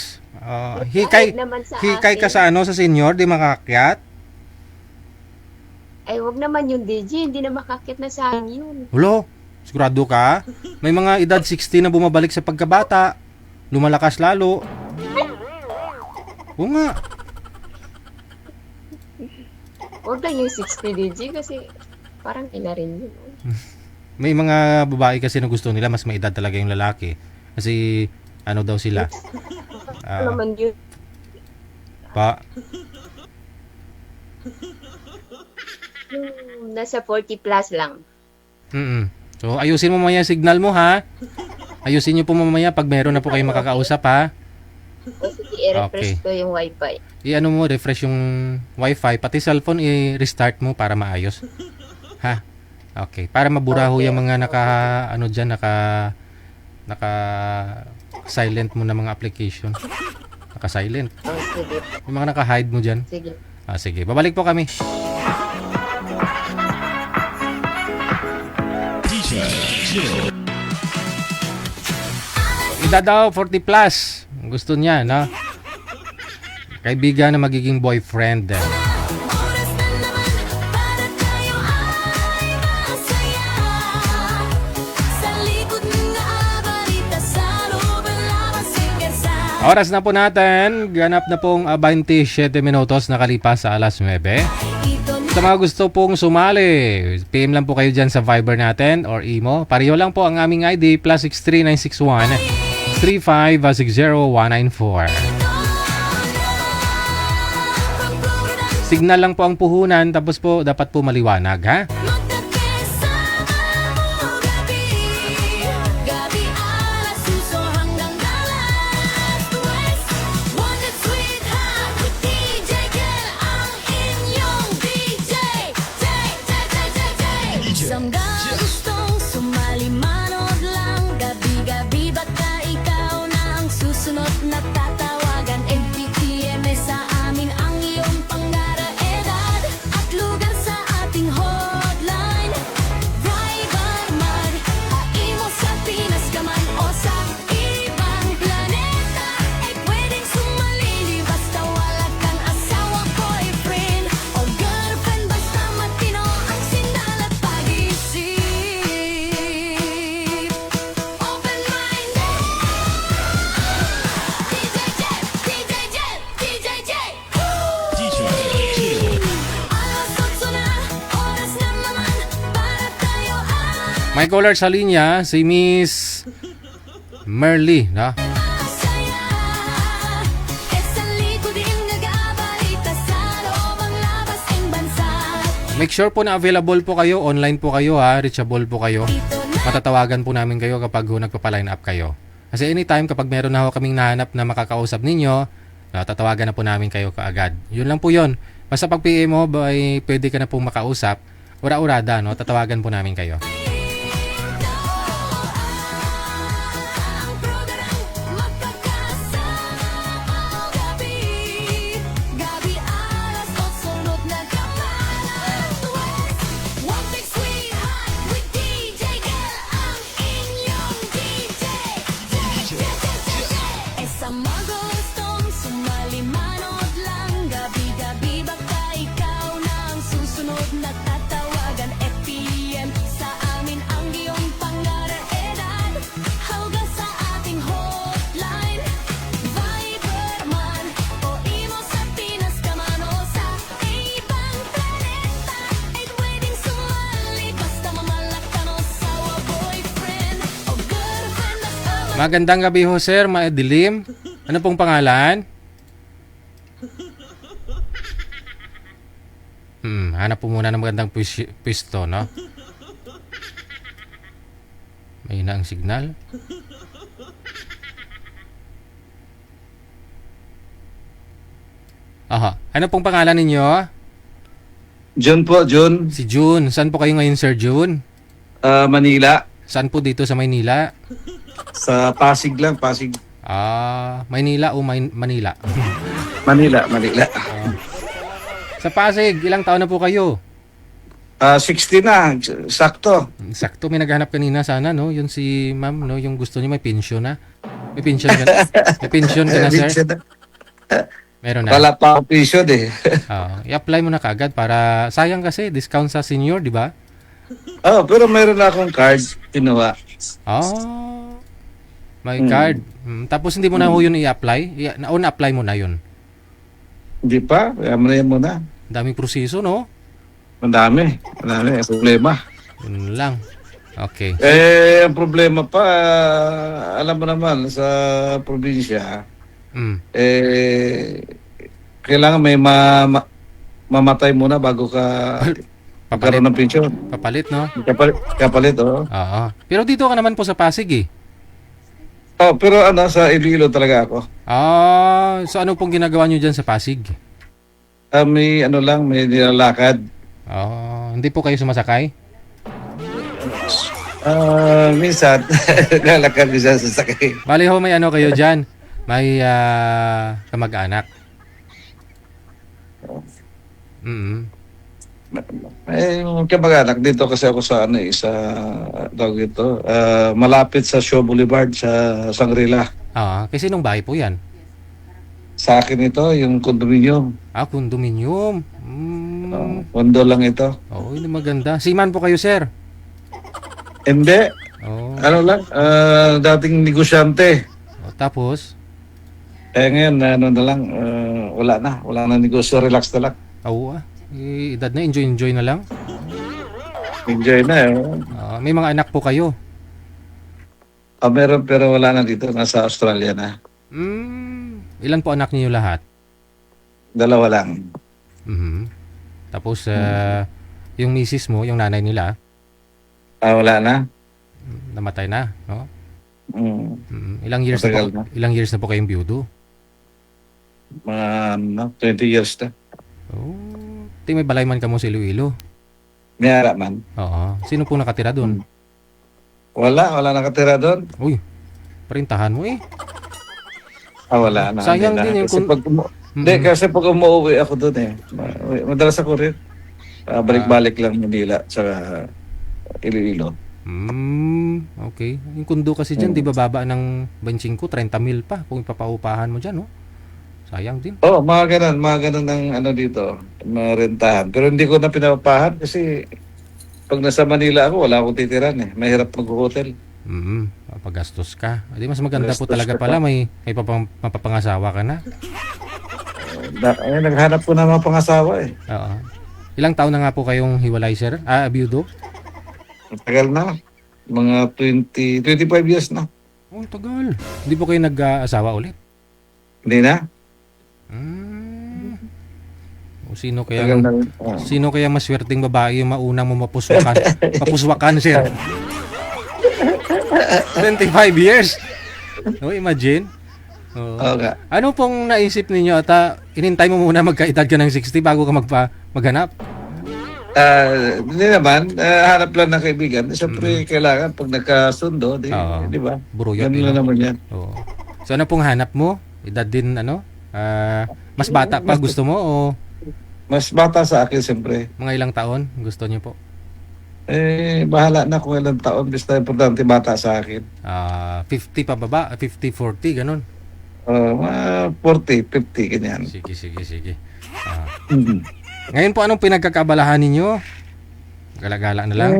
Hikay, Kahit naman sa hikay ka akin. sa senior, di makakakyat? Ay, wag naman yung DJ. Hindi na makaakyat na saging yun. Hulo, sigurado ka? May mga edad 60 na bumabalik sa pagkabata. Lumalakas lalo. Oo nga. Wag lang yung 60 DJ kasi parang ina rin yun. May mga babae kasi na gusto nila mas may edad talaga yung lalaki. Kasi ano daw sila? Ano naman yun? Pa, Yung nasa 40 plus lang. So ayusin mo mamaya yung signal mo ha. Ayusin niyo po mamaya pag meron na po kayo makakausap ha. O sige, i-refresh Okay. ko yung wifi. I-ano mo, refresh yung wifi, pati cellphone i-restart mo para maayos. Ha? Okay, para mabura ho yung mga naka silent mo na mga application. Naka-silent. O sige, Yung mga naka-hide mo diyan. sige. Sige, babalik po kami. Ida daw 40 plus. Gusto niya, no? Kaibigan na magiging boyfriend. Oras na naman para tayo ay masaya. Sa likod ng balita sa loob ng labas hanggang sa Oras na po natin. Ganap na pong 27 minutos nakalipas sa alas 9. ito na Sa mga gusto pong sumali, PM lang po kayo dyan sa Viber natin or imo. Pareho lang po ang aming ID, plus 63961 3560194. Signal lang po ang puhunan, tapos po dapat po maliwanag, ha? magkakasama mo gabi. Gabi alas suso hanggang alas 2. Wanted sweetheart with DJ Kel ang inyong DJ. Isang gustong sumali manood lang. Gabi-gabi baka ikaw na ang susunod na tatawagan. MPTMS sa amin ang iyong pangara edad at lugar sa ating hotline. Driver man, haimo sa Pinas ka man o sa ibang planeta, ay pwedeng sumali basta wala kang asawa, boyfriend o girlfriend. Basta matino ang sindal at pag-isip. Open-minded. DJ Jet, DJ Jet, DJ Jet. Alas 8 na, oras na naman para tayo ay May caller sa linya, si Miss Merly, no? masaya. E sa likod din nag-aabalita sa loob ang labas ng bansa. Make sure po na available po kayo, online po kayo, ha? Reachable po kayo. Ito na Matatawagan po namin kayo kapag nagpapaline up kayo. Kasi anytime kapag meron na ho kaming nahanap na makakausap ninyo, tatawagan na po namin kayo kaagad. Yun lang po yun. Basta pag PM mo, pwede ka na pong makausap. Ura-urada, no? Tatawagan po namin kayo. ang programang magkakasama mo gabi. Gabi alas 8 sunod na kapalas. One big sweetheart with DJ Kel ang inyong DJ. E sa mga gustong sumali manood lang. Gabi-gabi baka ikaw na ang susunod na tatawagan. FPM sa amin ang iyong pangarap edad. Hawga sa ating hotline. Viber man o imo sa Pinas ka man o sa ibang planeta, ay pwedeng sumali basta mamalakan o sawa, boyfriend o girlfriend. Basta Magandang gabi ho, sir. Madilim. Ano pong pangalan? Hanap po muna ng magandang pwesto, no? May na ang signal. Aha. Ano pong pangalan ninyo? John po, John. Si June. Saan po kayo ngayon, Sir June? Manila. Saan po dito sa Maynila? Sa Pasig lang, Pasig. Maynila o Manila? Manila, Manila. Sa Pasig, ilang taon na po kayo? 60 na, sakto. Sakto, may naghanap kanina sana, no? Yun si ma'am, no? Yung gusto niya may pension na. May pension ka na? May pension ka na, sir? Meron na. Wala pa ako pension eh. I-apply mo na kagad para, sayang kasi, discount sa senior, di ba? Pero meron na akong card, kinuha. May card. Tapos hindi mo na ho yun i-apply? Na-apply mo na yun? Hindi pa, kaya muna. Daming proseso, no? Madami, problema. Yun lang. Okay. Ang problema pa, alam mo naman, sa probinsya, kailangan may mamatay muna bago ka magkaroon ng pensyon. Papalit, no? Kapalit, oo. Oo. Pero dito ka naman po sa Pasig, eh. Pero sa Iloilo talaga ako. So ano pong ginagawa nyo dyan sa Pasig? May nilalakad. Hindi po kayo sumasakay? Minsan, lalakad minsan sa sakay. Bali ho, may ano kayo dyan? May kamag-anak. May kamag-anak dito kasi ako sa tawag ito, malapit sa Shaw Boulevard sa Sangrila. Kasi nung bahay po yan? Sa akin ito, yung condominium. Condominium. Kondo lang ito. Hindi maganda. Seaman po kayo, sir? Hindi. Dating negosyante. Tapos? Ngayon, wala na negosyo, relax na lang. Edad na, enjoy na lang? Enjoy na. May mga anak po kayo? Meron pero wala na dito, nasa Australia na. Ilan po anak niyo lahat? 2 lang. Tapos, yung misis mo, yung nanay nila? Wala na. Namatay na, no? Ilang years na po kayong biyudo? Mga 20 years na. May balay man ka mo sa Iloilo? Mayara man. Sino po nakatira doon? Wala nakatira doon. Parintahan mo eh. Wala na. Sayang din yung kasi pag umuwi ako doon madalas ako rin. Balik-balik lang Manila sa Iloilo. Okay. Yung kundo kasi dyan, di ba baba ng 25, 30 mil pa kung ipapaupahan mo dyan, no? Sayang din. Mga ganun ng dito, marentahan. Pero hindi ko na pinapapahan kasi pag nasa Manila ako, wala akong titiran eh. Mahirap mag-hotel. Papagastos ka. Di mas maganda po talaga pala, may mapapangasawa ka na. Naghanap ko na mga pangasawa eh. Ilang taon na nga po kayong hiwalay, sir? Biyudo? Tagal na. Mga 25 years na. Tagal. Hindi po kayo nag-asawa ulit? Hindi na. Sino kaya maswerteng babae yung maunang mo mapuswakan, sir? 25 years? Imagine. Ano pong naisip ninyo at inintay mo muna magkaedad ka ng 60 bago ka maghanap? Hindi naman, hanap lang ng kaibigan. Siyempre, kailangan pag nagkasundo, di ba? Buruyot. Ganun lang naman yan. So ano pong hanap mo? Edad din mas bata pa gusto mo o? Mas bata sa akin, siyempre. Mga ilang taon gusto niyo po? Bahala na kung ilang taon. Basta importante bata sa akin. 50 pa baba? 50, 40, ganun? 40, 50, ganyan. Sige. Ngayon po, anong pinagkakabalahan ninyo? Gala-gala na lang?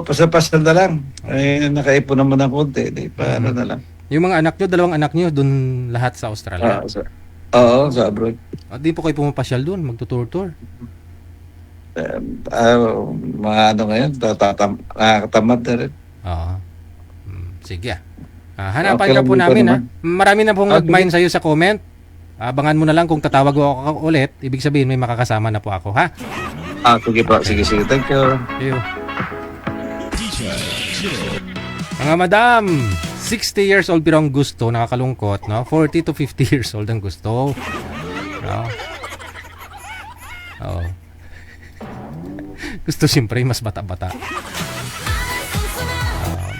Pasal-pasal na lang. Nakaipon naman ng konti. Paano na lang. Yung mga anak nyo, 2 anak nyo, dun lahat sa Australia? Sa abroad. Di po kayo pumapasyal dun, magtutur-tour? Mga ngayon, nakatamad na rin. Sige. Hanapan ka po namin. Marami na pong nag-mine sa'yo sa comment. Abangan mo na lang kung tatawag ako ulit. Ibig sabihin may makakasama na po ako, ha? Sige po. Sige. Thank you. Mga madam, 60 years old pero ang gusto, nakakalungkot, no? 40 to 50 years old ang gusto. No? Gusto siyempre mas bata-bata.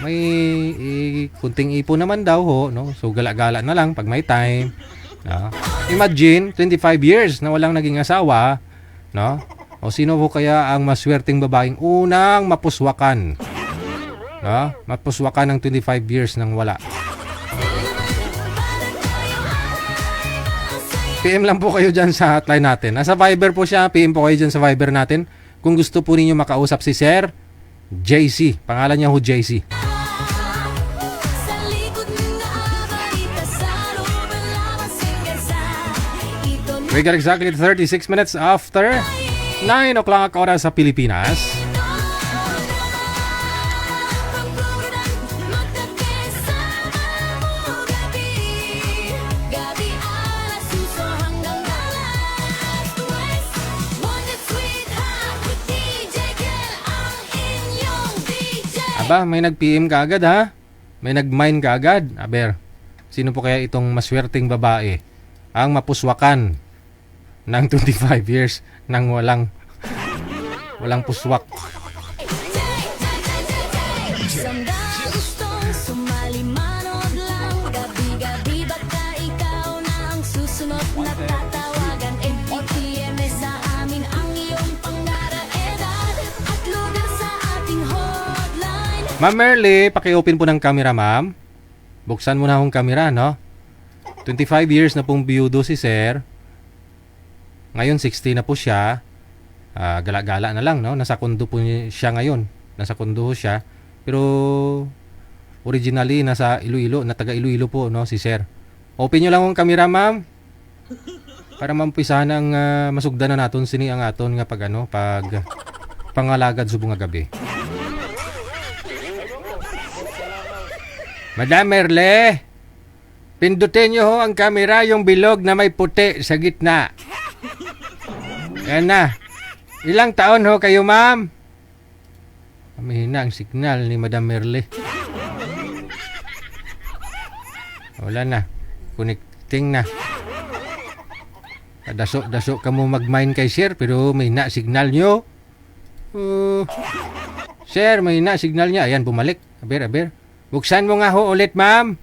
May kunting ipon naman daw ho, no? So gala-gala na lang pag may time. No? Imagine 25 years na walang naging asawa, No? O sino po kaya ang maswerteng babaeng unang mapuswakan? No? Mapuswakan ng 25 years nang wala. PM lang po kayo dyan sa hotline natin. Nasa Viber po siya. PM po kayo dyan sa Viber natin. Kung gusto po ninyo makausap si Sir JC. Pangalan niya ho JC. Sa likod ng balita sa loob ng lamang singasa. Ito na We got exactly 36 minutes after 9 o'clock oras sa Pilipinas. gabi alas suso hanggang alas 2. Wanted sweetheart with DJ Kel ang inyong DJ. Aba, may nag-PM ka agad ha? May nag-mine ka agad? Aber, sino po kaya itong maswerteng babae ang mapuswakan ng 25 years nang walang puswak? Isang gustong sumali manood lang. Gabi-gabi baka ikaw na ang susunod na tatawagan. MPTMS sa amin ang iyong pangaraedad at lugar sa ating hotline. Ma'am Merle, paki-open po ng camera, ma'am. Buksan mo na akong camera, no? 25 years na pong biyudo si Sir. Ngayon 60 na po siya. Gala-gala na lang, no? Nasa kondo po siya ngayon. Nasa kondo siya. Pero originally nasa Iloilo, na taga Iloilo po, no, si Sir. Open nyo lang ang camera, ma'am. Para mampisahan ang masugdan na naton sini ang aton nga pag pangalagad subong nga gabi. Madam Merle, pindutin nyo ho ang camera, yung bilog na may puti sa gitna. Yan na. Ilang taon ho kayo, ma'am? Mahina ang signal ni Madam Merle. Wala na. Connecting na. Daso ka mo mag-mine kay Sir, pero mahina signal nyo. Sir, mahina signal niya. Ayan, bumalik. Aber. Buksan mo nga ho ulit, ma'am.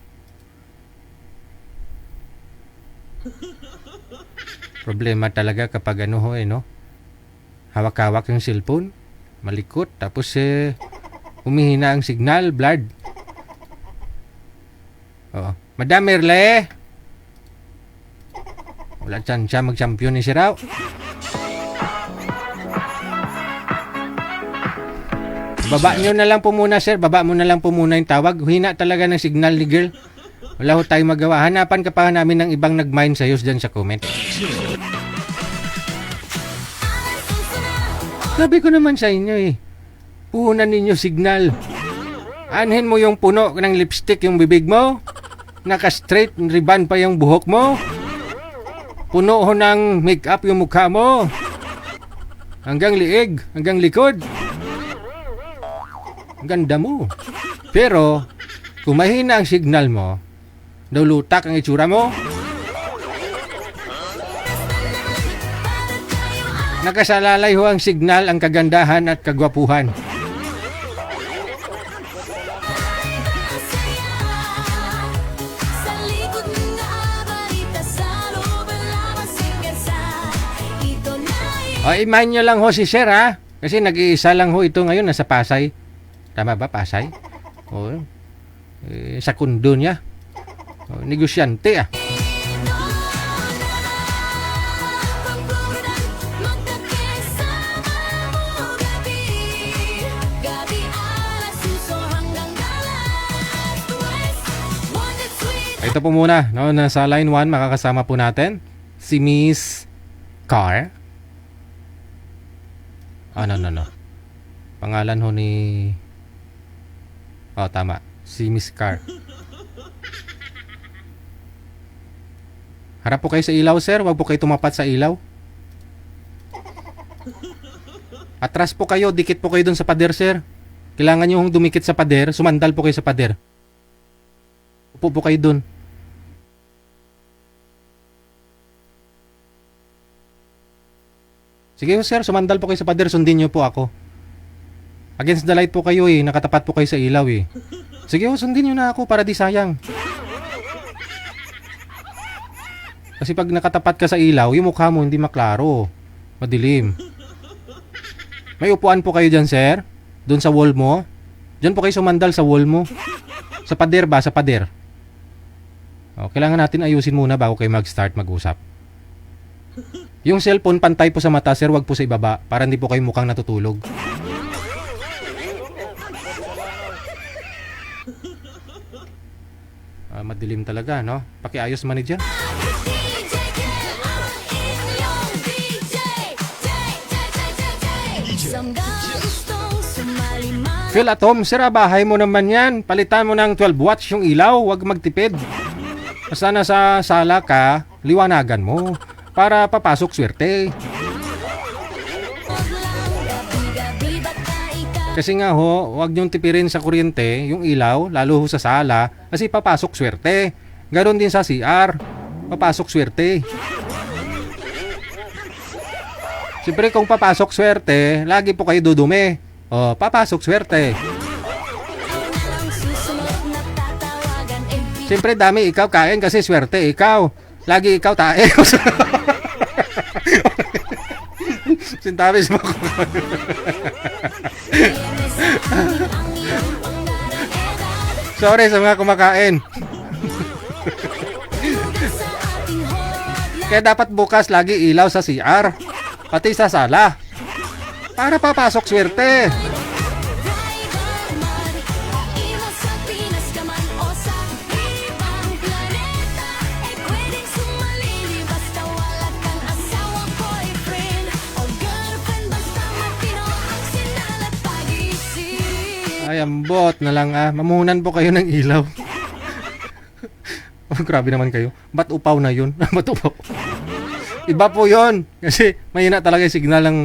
Problema talaga kapag ano ho no? Hawak-hawak yung cellphone, malikot, tapos humihina ang signal, blurred. Oo. Madam Merle, wala siya mag-champion ni si Raw. Baba nyo na lang po muna, sir. Baba mo na lang po muna yung tawag. Hina talaga ng signal ni girl. Wala ho tayong magawa. Hanapan ka pa namin ng ibang nag-mine sa'yo dyan sa comment. Sabi ko naman sa inyo puhunan ninyo signal. Anhin mo yung puno ng lipstick yung bibig mo. Naka-straight ribbon pa yung buhok mo. Puno ho ng make-up yung mukha mo. Hanggang liig, hanggang likod. Ang ganda mo. Pero, kung mahina ang signal mo, lulutak ang itsura mo. Nakasalalay ho ang signal, ang kagandahan at kagwapuhan. Sa likod ng balita sa loob ng lamang singasa. Ito na O, i-mine nyo lang ho si Sir, ha? Kasi nag-iisa lang ho ito ngayon, nasa Pasay. Tama ba, Pasay? O, sa kundo niya. O, negosyante, Ito po muna, no, nasa line 1, makakasama po natin si Miss Car. No. Pangalan ho ni... Oh, tama. Si Miss Car. Harap po kayo sa ilaw, sir. Huwag po kayo tumapat sa ilaw. Atras po kayo. Dikit po kayo dun sa pader, sir. Kailangan nyo hong dumikit sa pader. Sumandal po kayo sa pader. Upo po kayo dun. Sige, sir. Sumandal po kayo sa pader. Sundin nyo po ako. Against the light po kayo nakatapat po kayo sa ilaw Sige sundin nyo na ako para di sayang. Kasi pag nakatapat ka sa ilaw, yung mukha mo hindi maklaro. Madilim. May upuan po kayo dyan, sir? Doon sa wall mo? Diyan po kayo sumandal sa wall mo. Sa pader ba? Sa pader. O, kailangan natin ayusin muna bago kayo mag-start mag-usap. Yung cellphone, pantay po sa mata, sir. Wag po sa ibaba para hindi po kayo mukhang natutulog. Madilim talaga, no? Pakiayos manager. Phil Atom, sir, bahay mo naman yan. Palitan mo ng 12 watts yung ilaw. Huwag magtipid. Basta nasa sala ka, liwanagan mo. Para papasok swerte. Kasi nga ho, huwag niyong tipirin sa kuryente yung ilaw, lalo ho sa sala, kasi papasok swerte. Ganon din sa CR. Papasok swerte. Siyempre kung papasok swerte, lagi po kayo dudumi. O, papasok swerte. Siyempre dami ikaw kain kasi swerte ikaw. Lagi ikaw tae. Sintabis mo ko. Sorry sa mga kumakain. Kaya dapat bukas lagi ilaw sa CR. Pati sa sala. Para papasok swerte. Ay, ambot na lang mamuhunan po kayo ng ilaw. Oh, grabe naman kayo. Ba't upaw na yun? Ba't upaw? Iba po yun. Kasi mahina talaga yung signal ng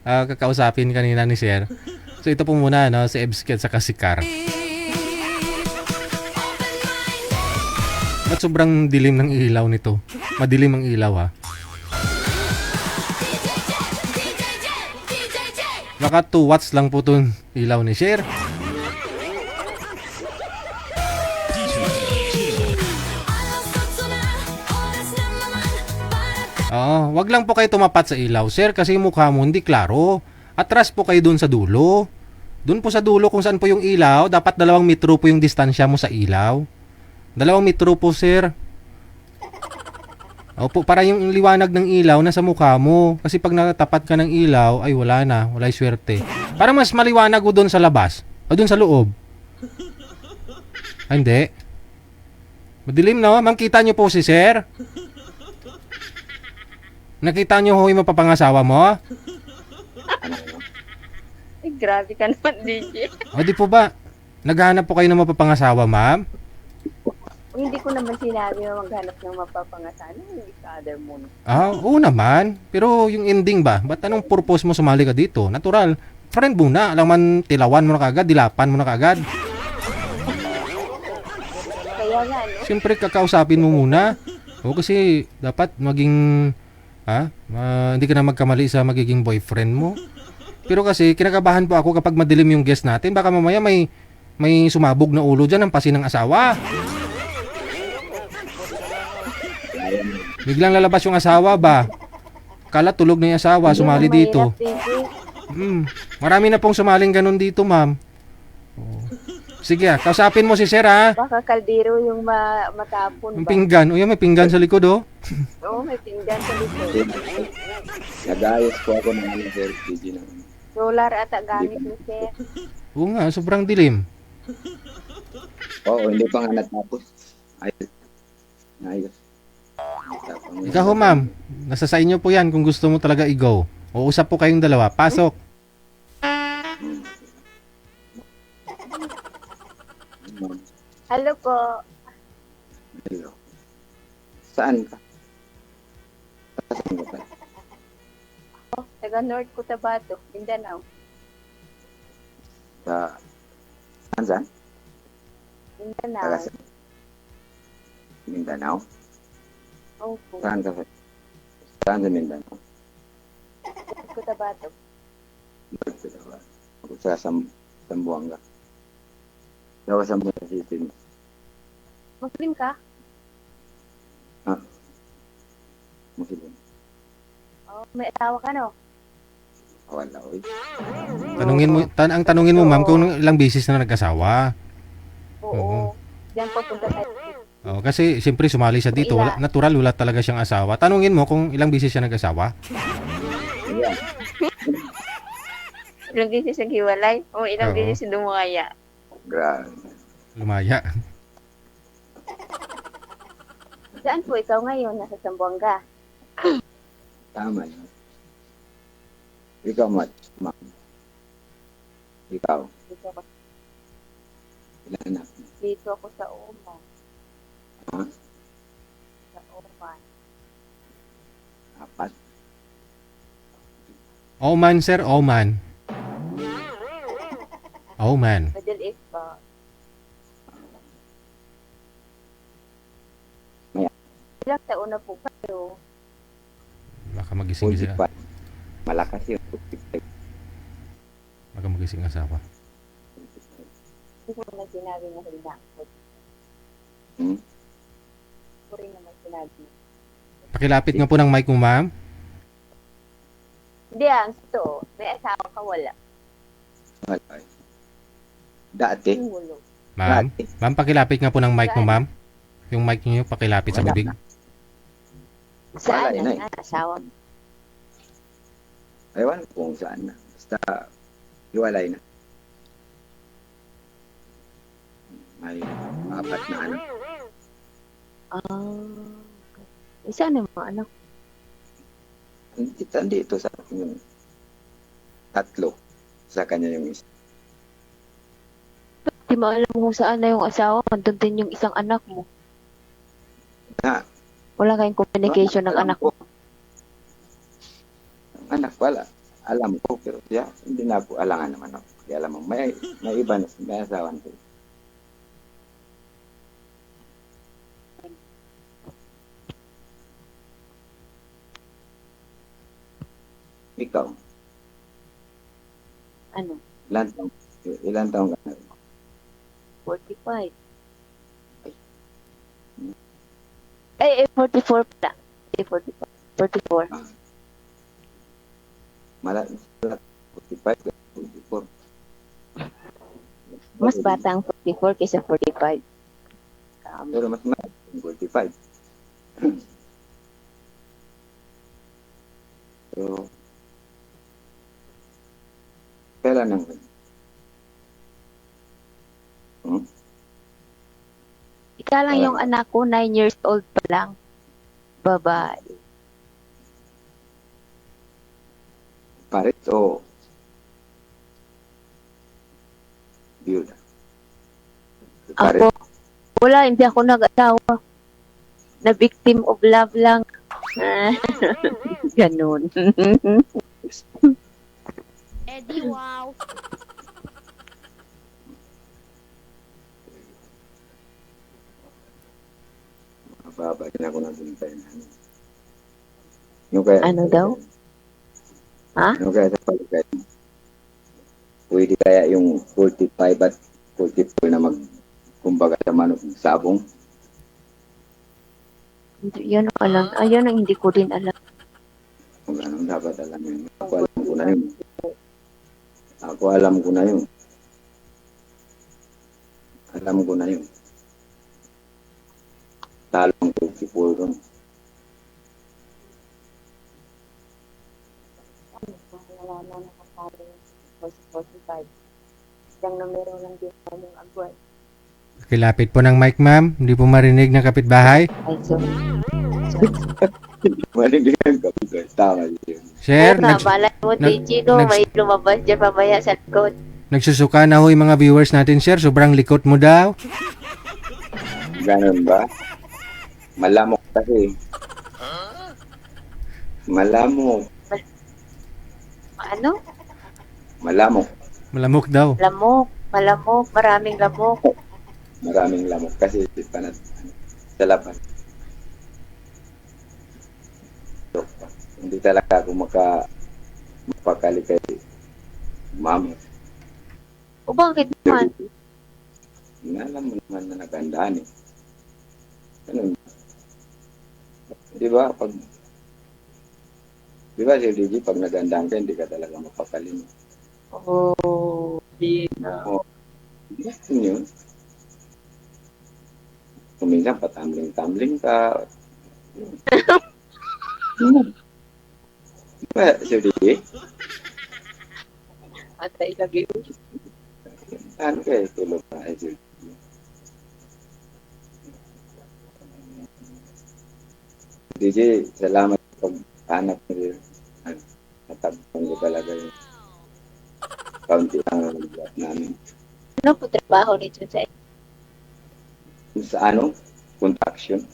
kakausapin kanina ni Sir. So ito po muna, no? Si Ebsky at saka si Car. Ba't sobrang dilim ng ilaw nito? Madilim ang ilaw, ha? Baka 2 watts lang po itong ilaw ni Sir. Oo, wag lang po kayo tumapat sa ilaw, sir, kasi yung mukha mo hindi klaro. Atras po kayo dun sa dulo. Dun po sa dulo kung saan po yung ilaw, dapat 2 metro po yung distansya mo sa ilaw. 2 metro po, sir. Opo, para yung liwanag ng ilaw nasa mukha mo. Kasi pag natapat ka ng ilaw, ay wala na, wala'y swerte. Para mas maliwanag o dun sa labas, o dun sa loob. Ay, hindi. Madilim, no? Ma'am, kita nyo po si sir? Nakita nyo ho yung mapapangasawa mo? Ay, grabe ka naman, DJ. O di po ba? Naghahanap po kayo ng mapapangasawa, ma'am? Hindi ko naman sinabi na maghanap ng mapapangasawa. Hindi ka other moon. Oo naman. Pero yung ending ba? Ba't anong purpose mo sumali ka dito? Natural. Friend muna. Alam man, tilawan mo na kagad, dilapan mo na kagad. Kaya nga, no? Siyempre, kakausapin mo muna. O kasi dapat maging... hindi ka na magkamali sa magiging boyfriend mo. Pero kasi kinakabahan po ako kapag madilim yung guest natin. Baka mamaya may sumabog na ulo dyan ng pasin ng asawa. Biglang lalabas yung asawa ba? Kala tulog na yung asawa, sumali dito. Marami na pong sumaling ganun dito, ma'am. Sige, kausapin mo si sir, ha? Baka kaldero yung matapon Yung ba? pinggan. O yan, may pinggan sa likod, oh. Oo, may pinggan sa likod. Nag-ayos po ako ng sir, PG na. Solar ata gamit ni sir. Oo nga, sobrang dilim. Oo, hindi pa nga natapos. Ayos. Ikaw ho, ma'am. Nasa sa inyo po yan kung gusto mo talaga i-go. O usap po kayong dalawa. Pasok. Hello po. Hello. Saan ka? Saan ka pa? Taga North Cotabato, Mindanao. Saan? Mindanao. Taga Mindanao? Opo. Saan ka? Saan sa Mindanao? North Cotabato. Ako sa Sambuanga. Ako sa Sambuanga City. Muslim ka? Muslim. Oh. May asawa ka, no? Wala, oy. Ang tanungin mo, ma'am, kung ilang beses na nag-asawa. Oo. Diyan po punta tayo. Oh, kasi siyempre sumali siya dito, Ila. natural wala talaga siyang asawa. Tanungin mo kung ilang beses siya nag-asawa. Yeah. Ilang beses naghiwalay? O ilang Oo. beses dumungaya? Grabe. Lumaya. Saan po ikaw ngayon? Nasa Zamboanga. Tama yun. Ikaw, ma'am. Ikaw, Dito ako, ilan anak? dito ako sa Oman. Ha? Sa Oman. 4. Oman, sir, Oman. Oman. Middle East ba? Maya. Ilang taon na po kayo? Baka magising siya. 45. Malakas yun. 45. Baka magising asawa. Hindi ko na sinabi na hila. Hmm? Ko rin naman sinabi. Pakilapit nga po ng mic mo, ma'am. Hindi ang totoo. May asawa ka, wala. Wala. Dati. Singulo. Ma'am, ma'am, pakilapit nga po ng mic mo, ma'am. Yung mic niyo pakilapit sa Wala bibig. na. Saan Wala, ang asawa mo? Ewan ko kung saan na. Basta, hiwalay na. May 4 na anak. Isa na mga anak. Dito sa akin yung 3. Sa kanya yung isa. Di mo alam kung saan na yung asawa mo. Doon din yung isang anak mo. Na, Wala kayong communication ng anak mo. ang anak wala. Alam ko, pero siya, hindi na po alangan naman ako. Kaya alam mo, may iba na, may asawan ko. Ikaw, Ano? ilan taong ka na? 45. Eh, 44 pala. Eh, 44. 44. Mala, 45, 44. Mas bata ang 44 kaysa 45. Pero mas malaki yung 45. So, kailan naman? Ika lang yung anak ko, 9 years old pa lang. Babae. Parit o biyuda? Ako, wala, hindi ako nag-asawa. Na victim of love lang. Ganun. Eddie, wow. Babagin ako ng bintay na ano. Yung kaya, Ano daw? Ha? Yung kaya sa paligay, pwede kaya yung 45 at 44 na kumbaga sa manok ng sabong? Yan ang alam. Ayun ang hindi ko din alam. Kung anong dapat alam yun. Ako alam ko na yun. Alam ko na yun. Talong 44 doon. Wala na nakasabi. 45. Isang numero lang din yung agway. Pakilapit po ng mic, ma'am. Hindi po marinig ng kapitbahay. Ay, sorry. Maligyan ka po guys. Tama yun. Sir, Balay mo, Chino, may lumabas dyan mamaya sa likod. nagsusuka na ho yung mga viewers natin, sir. Sobrang likot mo daw. Ganun ba? Malamok kasi. Malamok. Ano? Malamok. Malamok daw. Lamok. Malamok. Maraming lamok. Maraming lamok kasi panat sa laban. So, hindi talaga ako mapakali kay mama. O bakit naman? Alam mo naman na nagandaan eh. Ganun. Di ba? Pag Di ba, Sir DJ, pag nagandaan ka, hindi ka talaga mapapalin. Oh, di na. Gusto yun. Kuminsan, patambling-tambling ka. Di ba, Sir DJ? Atay lagi yun. Ano kayo tulog na, Sir DJ? DJ, salamat sa pag-anak mo. Natagpuan ko talaga yung kaunti lang ang nag namin. Ano po trabaho nito sa Sa ano? Construction.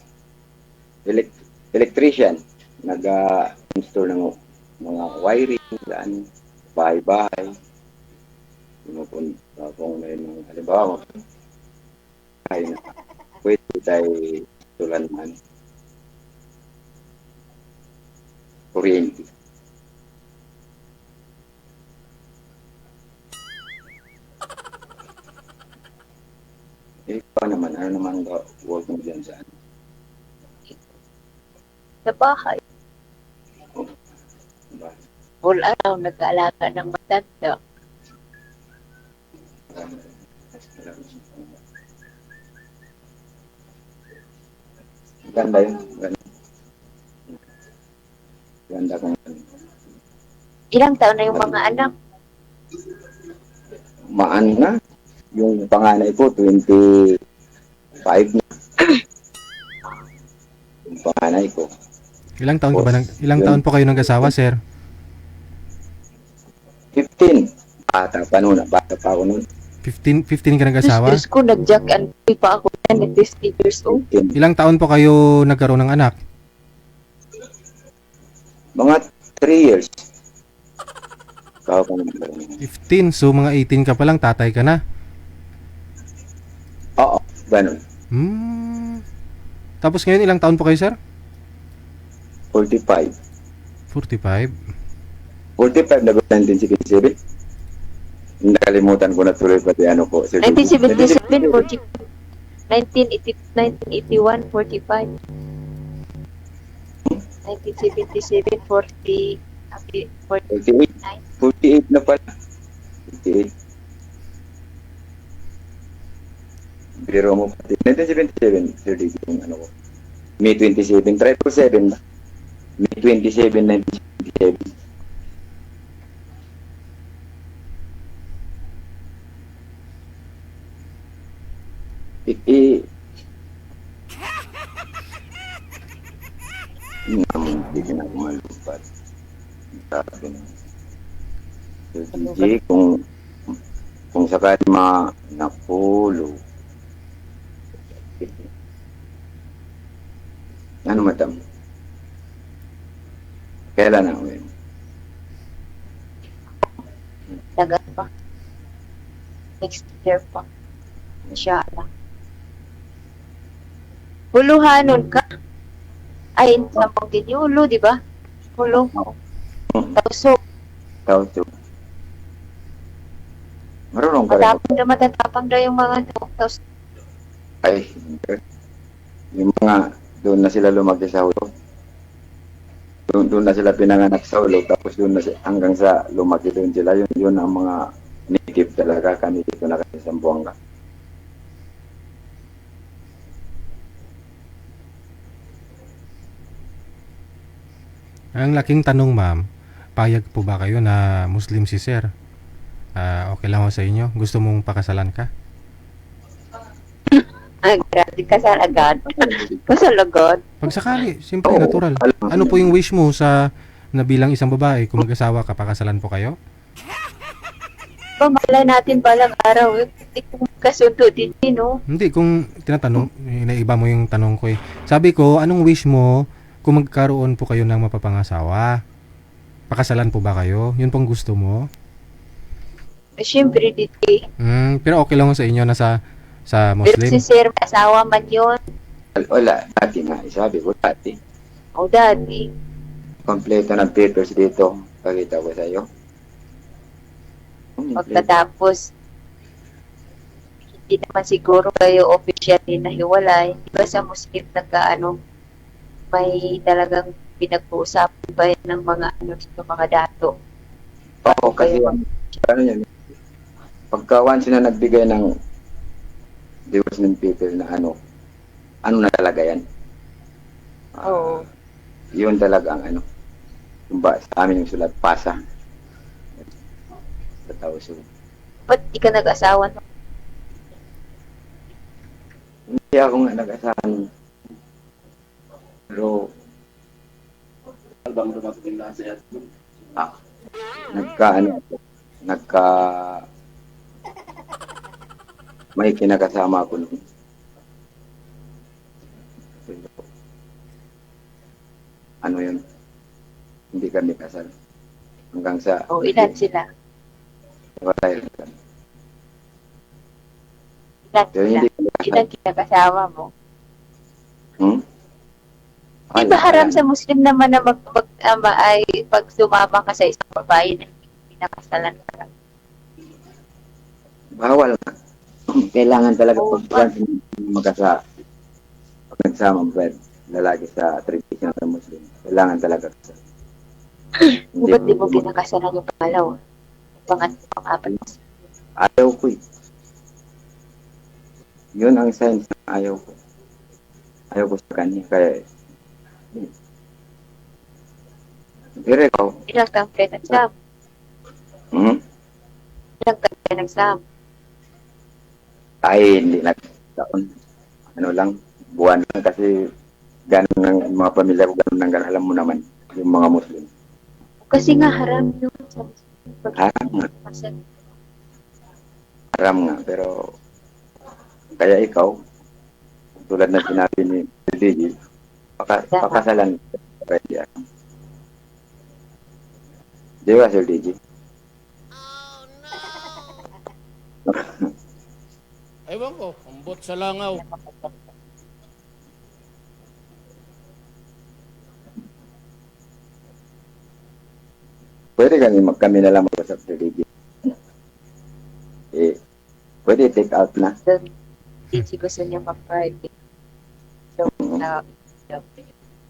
Electrician. Nag-install ng mga wiring, saan, bahay-bahay. Pinupunta kung may mga halimbawa, ay pwede tayo tulan man. Kuryente. Ikaw naman, ano naman ang work mo dyan sa ano? sa bahay? Diba? All araw nag-aalaga ng matanda. Ganda yun. Ganda kung Ilang taon na yung mga anak? maan na. Yung panganay ko, 25 na. Yung panganay ko. Ilang taon po kayo nag-asawa, sir? 15. Bata pa noon. Bata pa ako noon. 15 ka nag-asawa? Diyos ko, nag-jack and pay pa ako yan at 50 years old. 15. Ilang taon po kayo nagkaroon ng anak? Mga 3 years. Ikaw ka naman. 15, so mga 18 ka pa lang, tatay ka na. Oo, ganun. Tapos ngayon, ilang taon po kayo, sir? 45. 45. 45 na ba 1977? Nakalimutan ko na tuloy pati ano po. 1977, 45. 1981, 45. 1977, 40. 48. 48 na pala. 48. Biro mo pati. 1977, 30 yung ano ko. May 27, 777 ba? May 27, 1977. Hindi ka na kumalupad. Sabi na. So, DJ, kung sakali napulo, ano madam? Kailan na uwi? Tagal pa. Next year pa. Inshallah. Huluhanon ka. Ay, namang din yung ulo, di ba? Hulo. Tauso. Tauso. Marunong ka rin. Matatapang daw yung mga tauso. Ay, yung mga doon na sila lumaki sa ulo. Doon na sila pinanganak sa ulo. Tapos doon na hanggang sa lumaki doon sila. Yun ang mga native talaga. Kanito na kasi sa Buanga. Ang laking tanong, ma'am, payag po ba kayo na Muslim si sir? Okay lang ho sa inyo? Gusto mong pakasalan ka? Ay, grabe kasal agad. Kasal agad. Pag sakali, simple, natural. Ano po yung wish mo na bilang isang babae, kung mag-asawa ka, pakasalan po kayo? Malay natin balang araw. Hindi kong kasundo din, no? Hindi, kung tinatanong, naiba mo yung tanong ko eh. Sabi ko, anong wish mo kung magkaroon po kayo ng mapapangasawa? Pakasalan po ba kayo? Yun pong gusto mo? Siyempre, dito. Pero okay lang ho sa inyo na sa Pero Muslim? si sir, asawa man yun. Wala, dati nga. Sabi ko dati. O, daddy. Kompleto ng papers dito. Pakita ko sa iyo. Pagkatapos, hindi naman siguro kayo officially nahiwalay. Di ba sa Muslim may talagang pinag-uusapan ba yan ng mga mga dato? Oo, kasi ano yan, pagka once na nagbigay ng divorce ng people na ano na talaga yan. Oo. Yun talaga ang ano, yung sa amin yung sulat, pasa. Sa tao, so, Ba't di ka nag-asawa? hindi ako nga nag-asahan. Pero, may kinakasama ako nun. Ano yun? Hindi kami kasal. Hanggang sa... Ilan sila? Wala yun. Ilan Pero sila? hindi kami kasal. Ilan kinakasama mo? Di Ay, ba haram ayan. sa Muslim naman na ay pag sumama ka sa isang babae na hindi pinakasalan ka? Bawal na. Kailangan talaga Oo, pag nagsama mo lalaki sa traditional na Muslim. Kailangan talaga kasal. Ba't di mo pinakasalan yung pangalawa? Pang-apat na sila? Ayaw ko eh. Yun ang sign na ayaw ko. Ayaw ko sa kanya. Kaya pero ikaw, Ilang taong kayo nagsama? Ilang taong kayo nagsama? ay hindi nagtaon. Ano lang, buwan lang kasi ganun ng mga pamilya ko, ganun ng alam mo naman, yung mga Muslim. Kasi nga haram yun sa Muslim. Haram nga. Kasi Haram nga, pero kaya ikaw, tulad na sinabi ni DJ, pakasalan. Pwede yan. Di ba, Sir DJ? Ewan ko, ambot sa langaw. Pwede kami na lang mag-usap, Sir DJ. Pwede take out na. hindi gusto niya mag-private. So,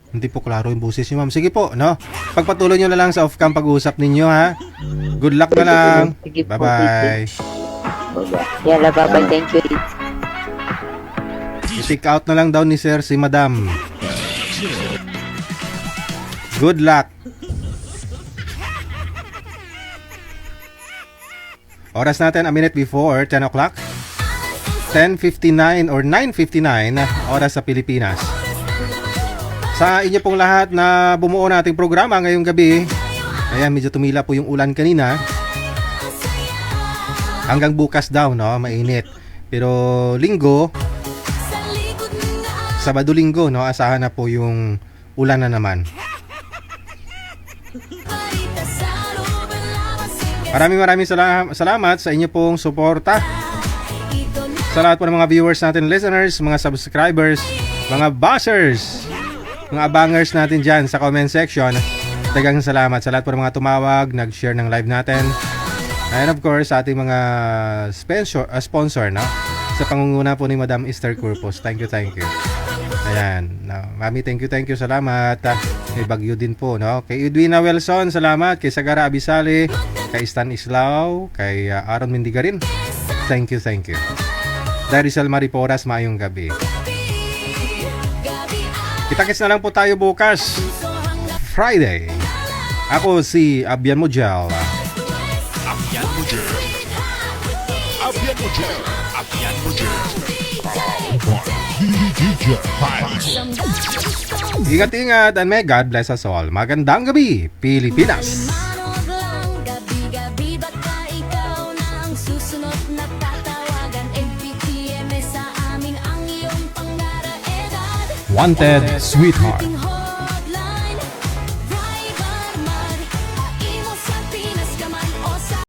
Hindi po klaro yung boses niyo, ma'am. Sige po, no? Pagpatuloy nyo na lang sa off-cam pag-uusap ninyo, ha? Good luck na lang. Sige po, Bye-bye. Yala, bye-bye. Thank you. I-take out na lang daw ni Sir si Madam. Good luck. Oras natin a minute before 10 o'clock. 10:59 or 9:59 oras sa Pilipinas. Sa inyo pong lahat na bumuo nating programa ngayong gabi. Ayan, medyo tumila po yung ulan kanina. Hanggang bukas daw, no? Mainit. Pero linggo, Sabado-linggo, no? Asahan na po yung ulan na naman. Maraming salamat sa inyo pong suporta. Sa lahat po ng mga viewers natin, listeners, mga subscribers, mga bashers, mga abangers natin dyan sa comment section. Dagang salamat sa lahat po ng mga tumawag, nag-share ng live natin. And of course, sa ating mga sponsor, no? Sa pangunguna po ni Madam Esther Corpus. Thank you. Ayan. Mami, thank you. Salamat. Kay Bagyo din po, no? Kay Edwina Wilson, salamat. Kay Sagara Abisali, kay Stan Islao, kay Aaron Mindigarin. Thank you. Darisal Mariporas, maayong gabi. Kita-kits na lang po tayo bukas, Friday. Ako si Abian Mojel. Ingat-ingat and may God bless us all. Magandang gabi, Pilipinas. Gabi-gabi ba't ka ikaw na ang susunod na tatawagan? FPTMS sa amin ang iyong pangaraedad. Wanted Sweetheart. Ating